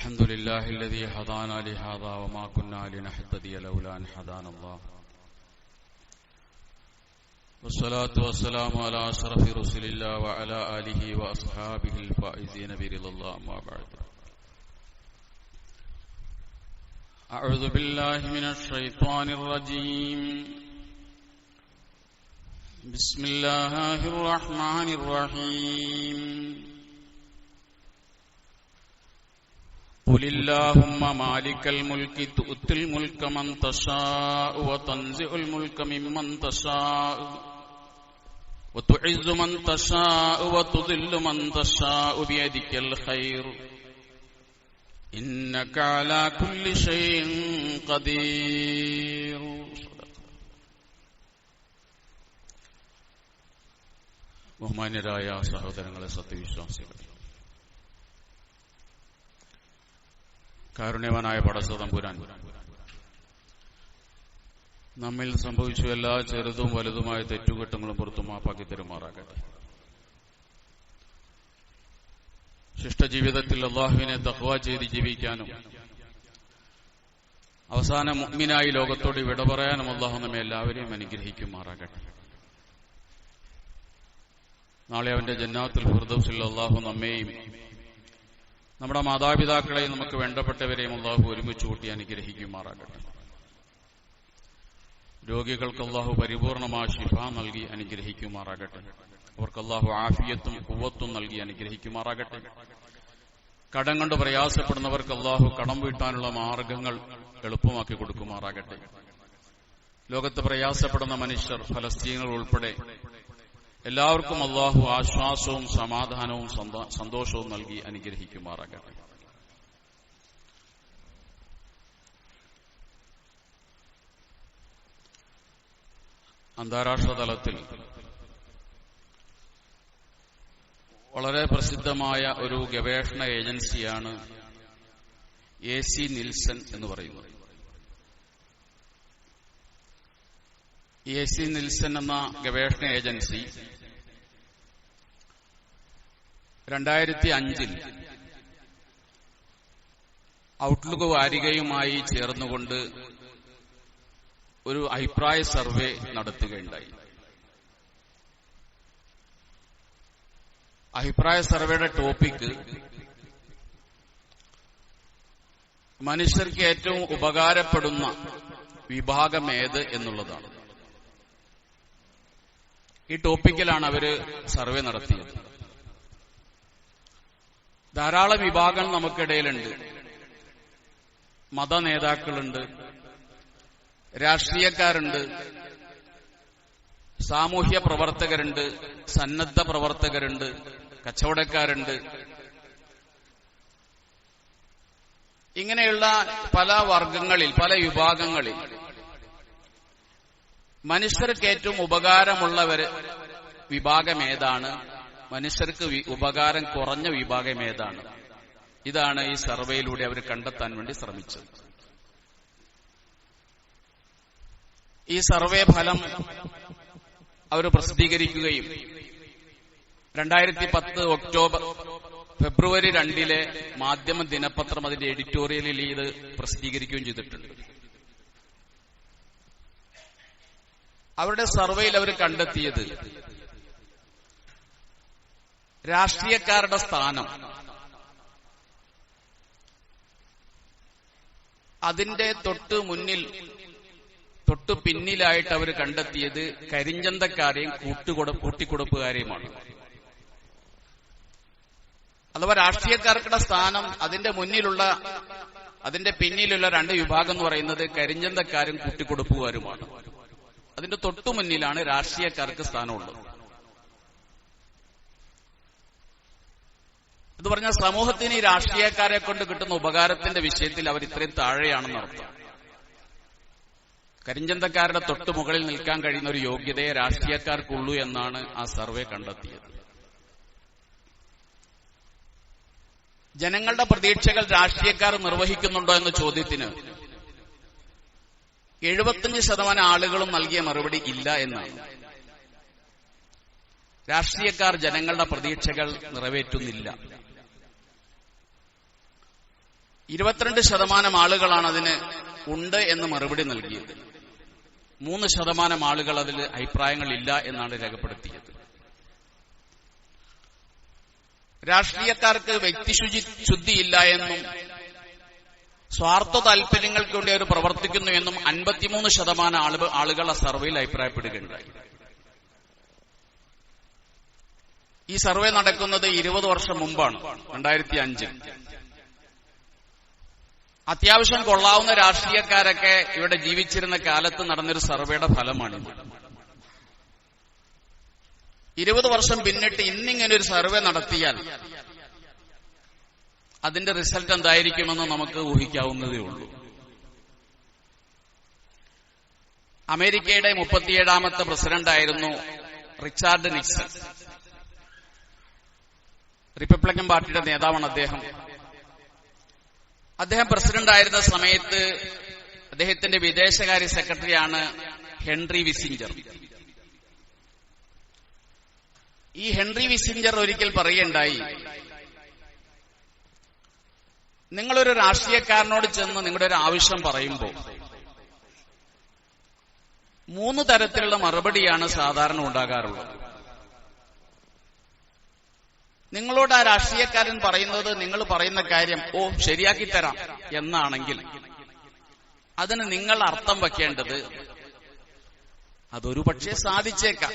الحمد لله الذي هدانا لهذا وما كنا لنهتدي لولا أن هدانا الله والصلاة والسلام على أشرف رسل الله وعلى آله وأصحابه الفائزين برضا الله أما بعد أعوذ بالله من الشيطان الرجيم بسم الله الرحمن الرحيم قل اللهم مالك الملك تؤتي الملك من تشاء وتنزع الملك ممن تشاء وتعز من تشاء وتذل من تشاء بيدك الخير إنك على كل شيء قدير. ബഹുമാന്യരായ സഹോദരങ്ങളെ, സത്യവിശ്വാസികൾ, കാരുണ്യവാനായ പടച്ച തമ്പുരാൻ നമ്മിൽ സംഭവിച്ച എല്ലാ ചെറുതും വലുതുമായ തെറ്റുകുറ്റങ്ങളും പുറത്തു മാപ്പാക്കി തരുമാറാകട്ടെ. ശിഷ്ടജീവിതത്തിൽ അല്ലാഹുവിനെ തഖ്വ ചെയ്ത് ജീവിക്കാനും അവസാന മുഅ്മിനായി ലോകത്തോട് വിട പറയാനും അല്ലാഹു നമ്മെ എല്ലാവരെയും അനുഗ്രഹിക്കുമാറാകട്ടെ. നാളെ അവന്റെ ജന്നാത്തുൽ ഫിർദൗസിൽ അല്ലാഹു നമ്മെയും നമ്മുടെ മാതാപിതാക്കളെയും നമുക്ക് വേണ്ടപ്പെട്ടവരെയും അല്ലാഹു ഒരുമിച്ച് കൂട്ടി അനുഗ്രഹിക്കുമാറാകട്ടെ. രോഗികൾക്ക് അല്ലാഹു പരിപൂർണമായ ശിഫ നൽകി അനുഗ്രഹിക്കുമാറാകട്ടെ. അവർക്ക് അല്ലാഹു ആഫിയത്തും ഖുവ്വത്തും നൽകി അനുഗ്രഹിക്കുമാറാകട്ടെ. കടം കൊണ്ട് പ്രയാസപ്പെടുന്നവർക്ക് അല്ലാഹു കടം വീട്ടാനുള്ള മാർഗങ്ങൾ എളുപ്പമാക്കി കൊടുക്കുമാറാകട്ടെ. ലോകത്ത് പ്രയാസപ്പെടുന്ന മനുഷ്യർ, ഫലസ്തീനുകൾ ഉൾപ്പെടെ എല്ലാവർക്കും അല്ലാഹു ആശ്വാസവും സമാധാനവും സന്തോഷവും നൽകി അനുഗ്രഹിക്കുമാറാകട്ടെ. അന്താരാഷ്ട്ര തലത്തിൽ വളരെ പ്രസിദ്ധമായ ഒരു ഗവേഷണ ഏജൻസിയാണ് AC നിൽസൺ എന്ന് പറയുന്നത്. AC നിൽസൺ എന്ന ഗവേഷണ ഏജൻസി 2005 ഔട്ട്ലുക്ക് വാരികയുമായി ചേർന്നുകൊണ്ട് ഒരു അഭിപ്രായ സർവേ നടത്തുകയുണ്ടായി. അഭിപ്രായ സർവേയുടെ ടോപ്പിക് മനുഷ്യർക്ക് ഏറ്റവും ഉപകാരപ്പെടുന്ന വിഭാഗം ഏത് എന്നുള്ളതാണ്. ഈ ടോപ്പിക്കിലാണ് അവര് സർവേ നടത്തിയത്. ധാരാളം വിഭാഗങ്ങൾ നമുക്കിടയിലുണ്ട്. മത നേതാക്കളുണ്ട്, രാഷ്ട്രീയക്കാരുണ്ട്, സാമൂഹ്യ പ്രവർത്തകരുണ്ട്, സന്നദ്ധ പ്രവർത്തകരുണ്ട്, കച്ചവടക്കാരുണ്ട്. ഇങ്ങനെയുള്ള പല വർഗങ്ങളിൽ, പല വിഭാഗങ്ങളിൽ മനുഷ്യർക്ക് ഏറ്റവും ഉപകാരമുള്ളവര് വിഭാഗം ഏതാണ്, മനുഷ്യർക്ക് ഉപകാരം കുറഞ്ഞ വിഭാഗം ഏതാണ്? ഇതാണ് ഈ സർവേയിലൂടെ അവർ കണ്ടെത്താൻ വേണ്ടി ശ്രമിച്ചത്. ഈ സർവേ ഫലം അവർ പ്രസിദ്ധീകരിക്കുകയും 2010 ഫെബ്രുവരി 2 മാധ്യമ ദിനപത്രം അതിന്റെ എഡിറ്റോറിയലിൽ ഇത് പ്രസിദ്ധീകരിക്കുകയും ചെയ്തിട്ടുണ്ട്. അവരുടെ സർവേയിൽ അവർ കണ്ടെത്തിയത് രാഷ്ട്രീയക്കാരുടെ സ്ഥാനം അതിന്റെ തൊട്ടു പിന്നിലായിട്ട് അവർ കണ്ടെത്തിയത് കരിഞ്ചന്തക്കാരെയും കൂട്ടിക്കൊടുപ്പുകാരെയുമാണ്. അഥവാ രാഷ്ട്രീയക്കാർക്കുടെ സ്ഥാനം അതിന്റെ പിന്നിലുള്ള രണ്ട് വിഭാഗം എന്ന് പറയുന്നത് കരിഞ്ചന്തക്കാരും കൂട്ടിക്കൊടുപ്പുകാരുമാണ്. അതിന്റെ തൊട്ടു മുന്നിലാണ് രാഷ്ട്രീയക്കാർക്ക് സ്ഥാനമുള്ളത്. എന്ന് പറഞ്ഞാൽ സമൂഹത്തിന് ഈ രാഷ്ട്രീയക്കാരെ കൊണ്ട് കിട്ടുന്ന ഉപകാരത്തിന്റെ വിഷയത്തിൽ അവർ ഇത്രയും താഴെയാണെന്നർത്ഥം. കരിഞ്ചന്തക്കാരുടെ തൊട്ടു മുകളിൽ നിൽക്കാൻ കഴിയുന്ന ഒരു യോഗ്യതയെ രാഷ്ട്രീയക്കാർക്കുള്ളൂ എന്നാണ് ആ സർവേ കണ്ടെത്തിയത്. ജനങ്ങളുടെ പ്രതീക്ഷകൾ രാഷ്ട്രീയക്കാർ നിർവഹിക്കുന്നുണ്ടോ എന്ന ചോദ്യത്തിന് 75% ആളുകളും നൽകിയ മറുപടി ഇല്ല എന്നാണ്. രാഷ്ട്രീയക്കാർ ജനങ്ങളുടെ പ്രതീക്ഷകൾ നിറവേറ്റുന്നില്ല. 22% ആളുകളാണ് അതിന് ഉണ്ട് എന്ന് മറുപടി നൽകിയത്. 3% ആളുകൾ അതിൽ അഭിപ്രായങ്ങളില്ല എന്നാണ് രേഖപ്പെടുത്തിയത്. രാഷ്ട്രീയക്കാർക്ക് വ്യക്തിശുദ്ധിയില്ല എന്നും സ്വാർത്ഥ താൽപര്യങ്ങൾക്ക് വേണ്ടി അവർ പ്രവർത്തിക്കുന്നു എന്നും 53% ആളുകൾ ആ സർവേയിൽ അഭിപ്രായപ്പെടുകയുണ്ടായി. ഈ സർവേ നടക്കുന്നത് 20 വർഷം മുമ്പാണ്, 2005. അത്യാവശ്യം കൊള്ളാവുന്ന രാഷ്ട്രീയക്കാരൊക്കെ ഇവിടെ ജീവിച്ചിരുന്ന കാലത്ത് നടന്നൊരു സർവേയുടെ ഫലമാണിത്. 20 വർഷം പിന്നിട്ട് ഇന്നിങ്ങനെ ഒരു സർവേ നടത്തിയാൽ അതിന്റെ റിസൾട്ട് എന്തായിരിക്കുമെന്ന് നമുക്ക് ഊഹിക്കാവുന്നതേ ഉള്ളൂ. അമേരിക്കയുടെ 37ാമത്തെ പ്രസിഡന്റായിരുന്നു റിച്ചാർഡ് നിക്സൺ. റിപ്പബ്ലിക്കൻ പാർട്ടിയുടെ നേതാവാണ് അദ്ദേഹം. അദ്ദേഹം പ്രസിഡന്റായിരുന്ന സമയത്ത് അദ്ദേഹത്തിന്റെ വിദേശകാര്യ സെക്രട്ടറിയാണ് ഹെൻറി വിസിഞ്ചർ. ഈ ഹെൻറി വിസിഞ്ചർ ഒരിക്കൽ പറയുകയുണ്ടായി, നിങ്ങളൊരു രാഷ്ട്രീയക്കാരനോട് ചെന്ന് നിങ്ങളുടെ ഒരു ആവശ്യം പറയുമ്പോൾ 3 തരത്തിലുള്ള മറുപടിയാണ് സാധാരണ ഉണ്ടാകാറുള്ളത്. നിങ്ങളോട് ആ രാഷ്ട്രീയക്കാരൻ പറയുന്നത് നിങ്ങൾ പറയുന്ന കാര്യം ശരിയാക്കി തരാം എന്നാണെങ്കിൽ അതിന് നിങ്ങൾ അർത്ഥം വയ്ക്കേണ്ടത് അതൊരു പക്ഷേ സാധിച്ചേക്കാം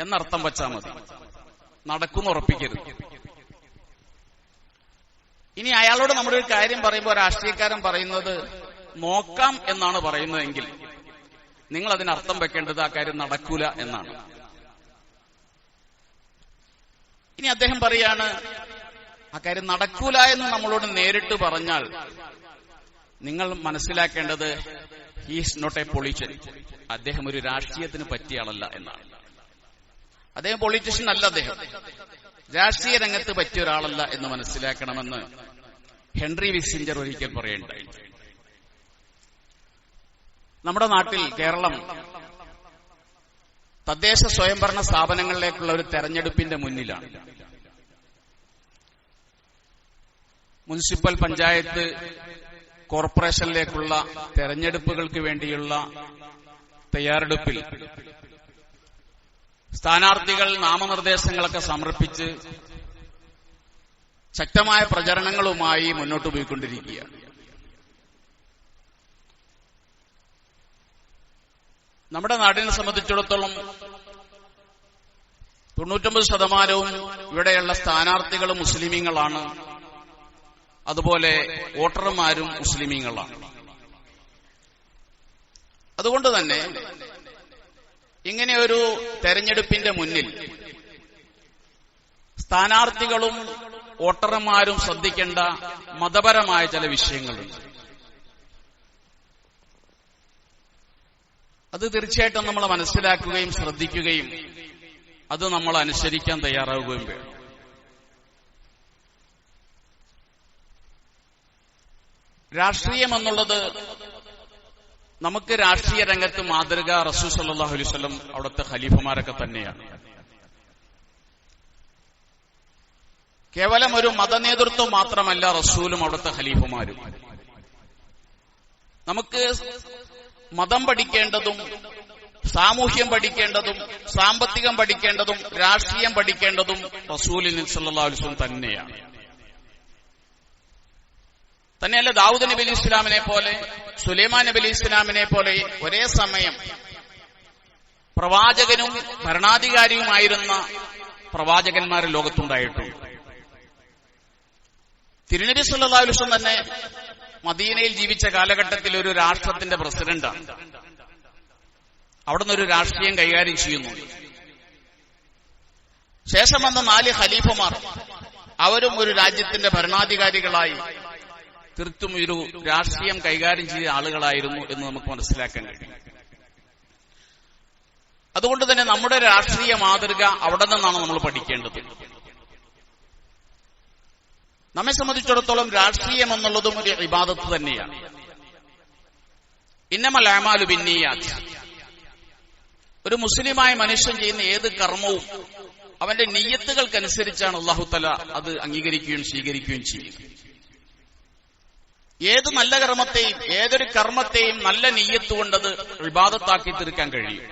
എന്നർത്ഥം വച്ചാൽ മതി, നടക്കുമെന്ന് ഉറപ്പിക്കരുത്. ഇനി അയാളോട് നമ്മുടെ ഒരു കാര്യം പറയുമ്പോൾ രാഷ്ട്രീയക്കാരൻ പറയുന്നത് നോക്കാം എന്നാണ് പറയുന്നതെങ്കിൽ നിങ്ങൾ അതിനർത്ഥം വെക്കേണ്ടത് ആ കാര്യം നടക്കൂല എന്നാണ്. ഇനി അദ്ദേഹം പറയാണ് ആ കാര്യം നടക്കൂല എന്ന് നമ്മളോട് നേരിട്ട് പറഞ്ഞാൽ നിങ്ങൾ മനസ്സിലാക്കേണ്ടത് ഹീസ് നോട്ട് എ പൊളിറ്റീഷ്യൻ, അദ്ദേഹം ഒരു രാഷ്ട്രീയത്തിന് പറ്റിയ ആളല്ല എന്നാണ്. അദ്ദേഹം പൊളിറ്റീഷ്യൻ അല്ല, അദ്ദേഹം രാഷ്ട്രീയ രംഗത്ത് പറ്റിയ ഒരാളല്ല എന്ന് മനസ്സിലാക്കണമെന്ന് ഹെൻറി വിസിഞ്ചർ ഒരിക്കൽ പറയുണ്ടായി. നമ്മുടെ നാട്ടിൽ കേരളം തദ്ദേശ സ്വയംഭരണ സ്ഥാപനങ്ങളിലേക്കുള്ള ഒരു തെരഞ്ഞെടുപ്പിന്റെ മുന്നിലാണ്. മുനിസിപ്പൽ പഞ്ചായത്ത് കോർപ്പറേഷനിലേക്കുള്ള തെരഞ്ഞെടുപ്പുകൾക്ക് വേണ്ടിയുള്ള തയ്യാറെടുപ്പിൽ സ്ഥാനാർത്ഥികൾ നാമനിർദ്ദേശങ്ങളൊക്കെ സമർപ്പിച്ച് ശക്തമായ പ്രചരണങ്ങളുമായി മുന്നോട്ട് പോയിക്കൊണ്ടിരിക്കുകയാണ്. നമ്മുടെ നാടിനെ സംബന്ധിച്ചിടത്തോളം 99% ഇവിടെയുള്ള സ്ഥാനാർത്ഥികൾ മുസ്ലിമീങ്ങളാണ്, അതുപോലെ വോട്ടർമാരും മുസ്ലിമീങ്ങളാണ്. അതുകൊണ്ട് തന്നെ ഇങ്ങനെ ഒരു തെരഞ്ഞെടുപ്പിന്റെ മുന്നിൽ സ്ഥാനാർത്ഥികളും വോട്ടർമാരും ശ്രദ്ധിക്കേണ്ട മതപരമായ ചില വിഷയങ്ങളുണ്ട്. അത് തീർച്ചയായിട്ടും നമ്മൾ മനസ്സിലാക്കുകയും ശ്രദ്ധിക്കുകയും അത് നമ്മൾ അനുസരിക്കാൻ തയ്യാറാവുകയും വേണം. രാഷ്ട്രീയം എന്നുള്ളത് നമുക്ക് രാഷ്ട്രീയ രംഗത്ത് മാതൃക റസൂൽ സല്ലല്ലാഹു അലൈഹി വസല്ലം അവിടുത്തെ ഖലീഫമാരൊക്കെ തന്നെയാണ്. കേവലം ഒരു മതനേതൃത്വം മാത്രമല്ല റസൂലും അവിടുത്തെ ഖലീഫമാരും. നമുക്ക് മതം പഠിക്കേണ്ടതും സാമൂഹ്യം പഠിക്കേണ്ടതും സാമ്പത്തികം പഠിക്കേണ്ടതും രാഷ്ട്രീയം പഠിക്കേണ്ടതും റസൂലിൻ സല്ലല്ലാഹു അലൈഹി വസല്ലം തന്നെയാണ്. തന്നെയല്ല ദാവൂദ് നബി അലൈഹി ഇസ്ലാമിനെ പോലെ സുലൈമാൻ നബി അലൈഹി ഇസ്ലാമിനെ പോലെ ഒരേ സമയം പ്രവാചകനും ഭരണാധികാരിയുമായിരുന്ന പ്രവാചകന്മാർ ലോകത്തുണ്ടായിട്ടുണ്ട്. തിരുനബി സല്ലല്ലാഹു അലൈഹി വസല്ലം തന്നെ മദീനയിൽ ജീവിച്ച കാലഘട്ടത്തിൽ ഒരു രാഷ്ട്രത്തിന്റെ പ്രസിഡന്റാണ്. അവിടുന്ന് ഒരു രാഷ്ട്രീയം കൈകാര്യം ചെയ്യുന്നുണ്ട്. ശേഷം വന്ന 4 ഖലീഫമാർ അവരും ഒരു രാജ്യത്തിന്റെ ഭരണാധികാരികളായി തീർത്തും ഒരു രാഷ്ട്രീയം കൈകാര്യം ചെയ്ത ആളുകളായിരുന്നു എന്ന് നമുക്ക് മനസ്സിലാക്കാൻ കഴിയും. അതുകൊണ്ട് തന്നെ നമ്മുടെ രാഷ്ട്രീയ മാതൃക അവിടെ നിന്നാണ് നമ്മൾ പഠിക്കേണ്ടത്. നമ്മെ സംബന്ധിച്ചിടത്തോളം രാഷ്ട്രീയം എന്നുള്ളതും ഒരു ഇബാദത്ത് തന്നെയാണ്. ഇന്നമൽ അഅ്മാലു ബിന്നിയാത്ത്. ഒരു മുസ്ലിമായ മനുഷ്യൻ ചെയ്യുന്ന ഏത് കർമ്മവും അവന്റെ നിയ്യത്തുകൾക്കനുസരിച്ചാണ് അല്ലാഹു തആല അത് അംഗീകരിക്കുകയും സ്വീകരിക്കുകയും ചെയ്യുന്നത്. ഏത് നല്ല കർമ്മത്തെയും ഏതൊരു കർമ്മത്തെയും നല്ല നിയ്യത്ത് കൊണ്ടത് ഇബാദത്താക്കി തീർക്കാൻ കഴിയും.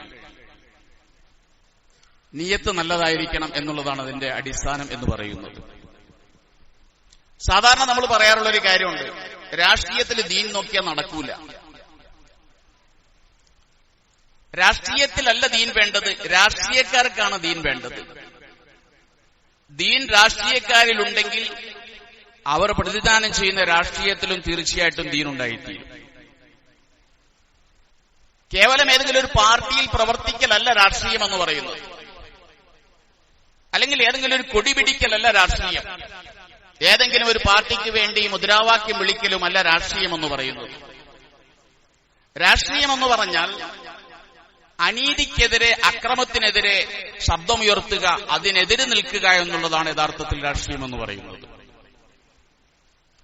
നിയ്യത്ത് നല്ലതായിരിക്കണം എന്നുള്ളതാണ് അതിന്റെ അടിസ്ഥാനം എന്ന് പറയുന്നത്. സാധാരണ നമ്മൾ പറയാറുള്ളൊരു കാര്യമുണ്ട്, രാഷ്ട്രീയത്തിൽ ദീൻ നോക്കിയാൽ നടക്കൂല. രാഷ്ട്രീയത്തിലല്ല ദീൻ വേണ്ടത്, രാഷ്ട്രീയക്കാർക്കാണ് ദീൻ വേണ്ടത്. ദീൻ രാഷ്ട്രീയക്കാരിലുണ്ടെങ്കിൽ അവർ പ്രതിദാനം ചെയ്യുന്ന രാഷ്ട്രീയത്തിലും തീർച്ചയായിട്ടും ദീൻ ഉണ്ടായിത്തീരും. കേവലം ഏതെങ്കിലും ഒരു പാർട്ടിയിൽ പ്രവർത്തിക്കലല്ല രാഷ്ട്രീയം എന്ന് പറയുന്നത്, അല്ലെങ്കിൽ ഏതെങ്കിലും ഒരു കൊടി പിടിക്കലല്ല രാഷ്ട്രീയം, ഏതെങ്കിലും ഒരു പാർട്ടിക്ക് വേണ്ടി മുദ്രാവാക്യം വിളിക്കലുമല്ല രാഷ്ട്രീയം എന്ന് പറയുന്നത്. രാഷ്ട്രീയം എന്ന് പറഞ്ഞാൽ അനീതിക്കെതിരെ, അക്രമത്തിനെതിരെ ശബ്ദമുയർത്തുക, അതിനെതിരെ നിൽക്കുക എന്നുള്ളതാണ് യഥാർത്ഥത്തിൽ രാഷ്ട്രീയം എന്ന് പറയുന്നത്.